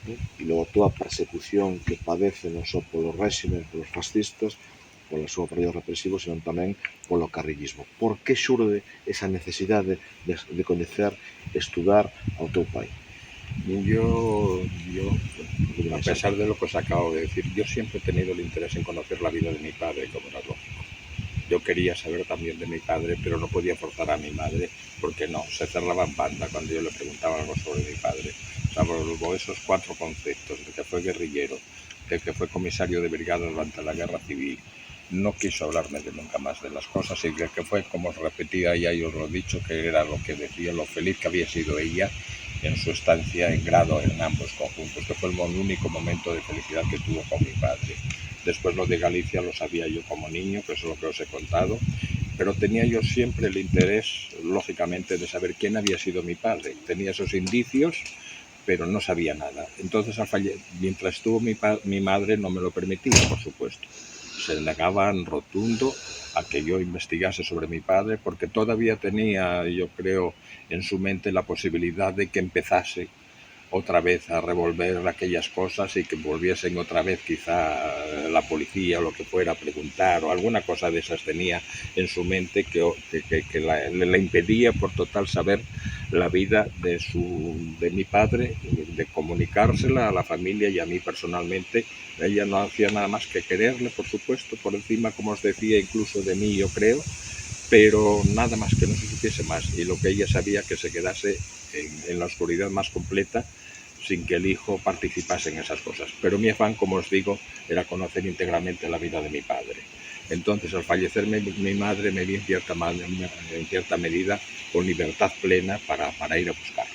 non? E logo toda a persecución que padece non só polo réximen, polos fascistas, polo seu partido represivo, senón tamén polo carrillismo. Por que xurde esa necesidade de coñecer, estudar ao teu pai? Yo, a pesar de lo que os acabo de decir, yo siempre he tenido el interés en conocer la vida de mi padre, como era lógico. Yo quería saber también de mi padre, pero no podía forzar a mi madre, porque no, se cerraba en banda cuando yo le preguntaba algo sobre mi padre. Salvo esos 4 conceptos, de que fue guerrillero, de que fue comisario de brigada durante la Guerra Civil. No quiso hablarme de nunca más de las cosas, y de que fue, como os repetía, ya yo os lo he dicho, que era lo que decía, lo feliz que había sido ella en su estancia en grado en ambos conjuntos, que fue el único momento de felicidad que tuvo con mi padre. Después lo de Galicia lo sabía yo como niño, que es lo que os he contado, pero tenía yo siempre el interés, lógicamente, de saber quién había sido mi padre. Tenía esos indicios, pero no sabía nada. Entonces, mientras estuvo mi madre, no me lo permitía, por supuesto. Se negaban rotundo a que yo investigase sobre mi padre, porque todavía tenía, yo creo, en su mente la posibilidad de que empezase otra vez a revolver aquellas cosas y que volviesen otra vez quizá la policía o lo que fuera a preguntar, o alguna cosa de esas tenía en su mente que le impedía por total saber la vida de mi padre, de comunicársela a la familia y a mí personalmente. Ella no hacía nada más que quererle, por supuesto, por encima, como os decía, incluso de mí, yo creo, pero nada más, que no se supiese más, y lo que ella sabía, que se quedase en la oscuridad más completa, sin que el hijo participase en esas cosas. Pero mi afán, como os digo, era conocer íntegramente la vida de mi padre. Entonces, al fallecer mi madre, me vi en cierta medida con libertad plena para ir a buscarlo.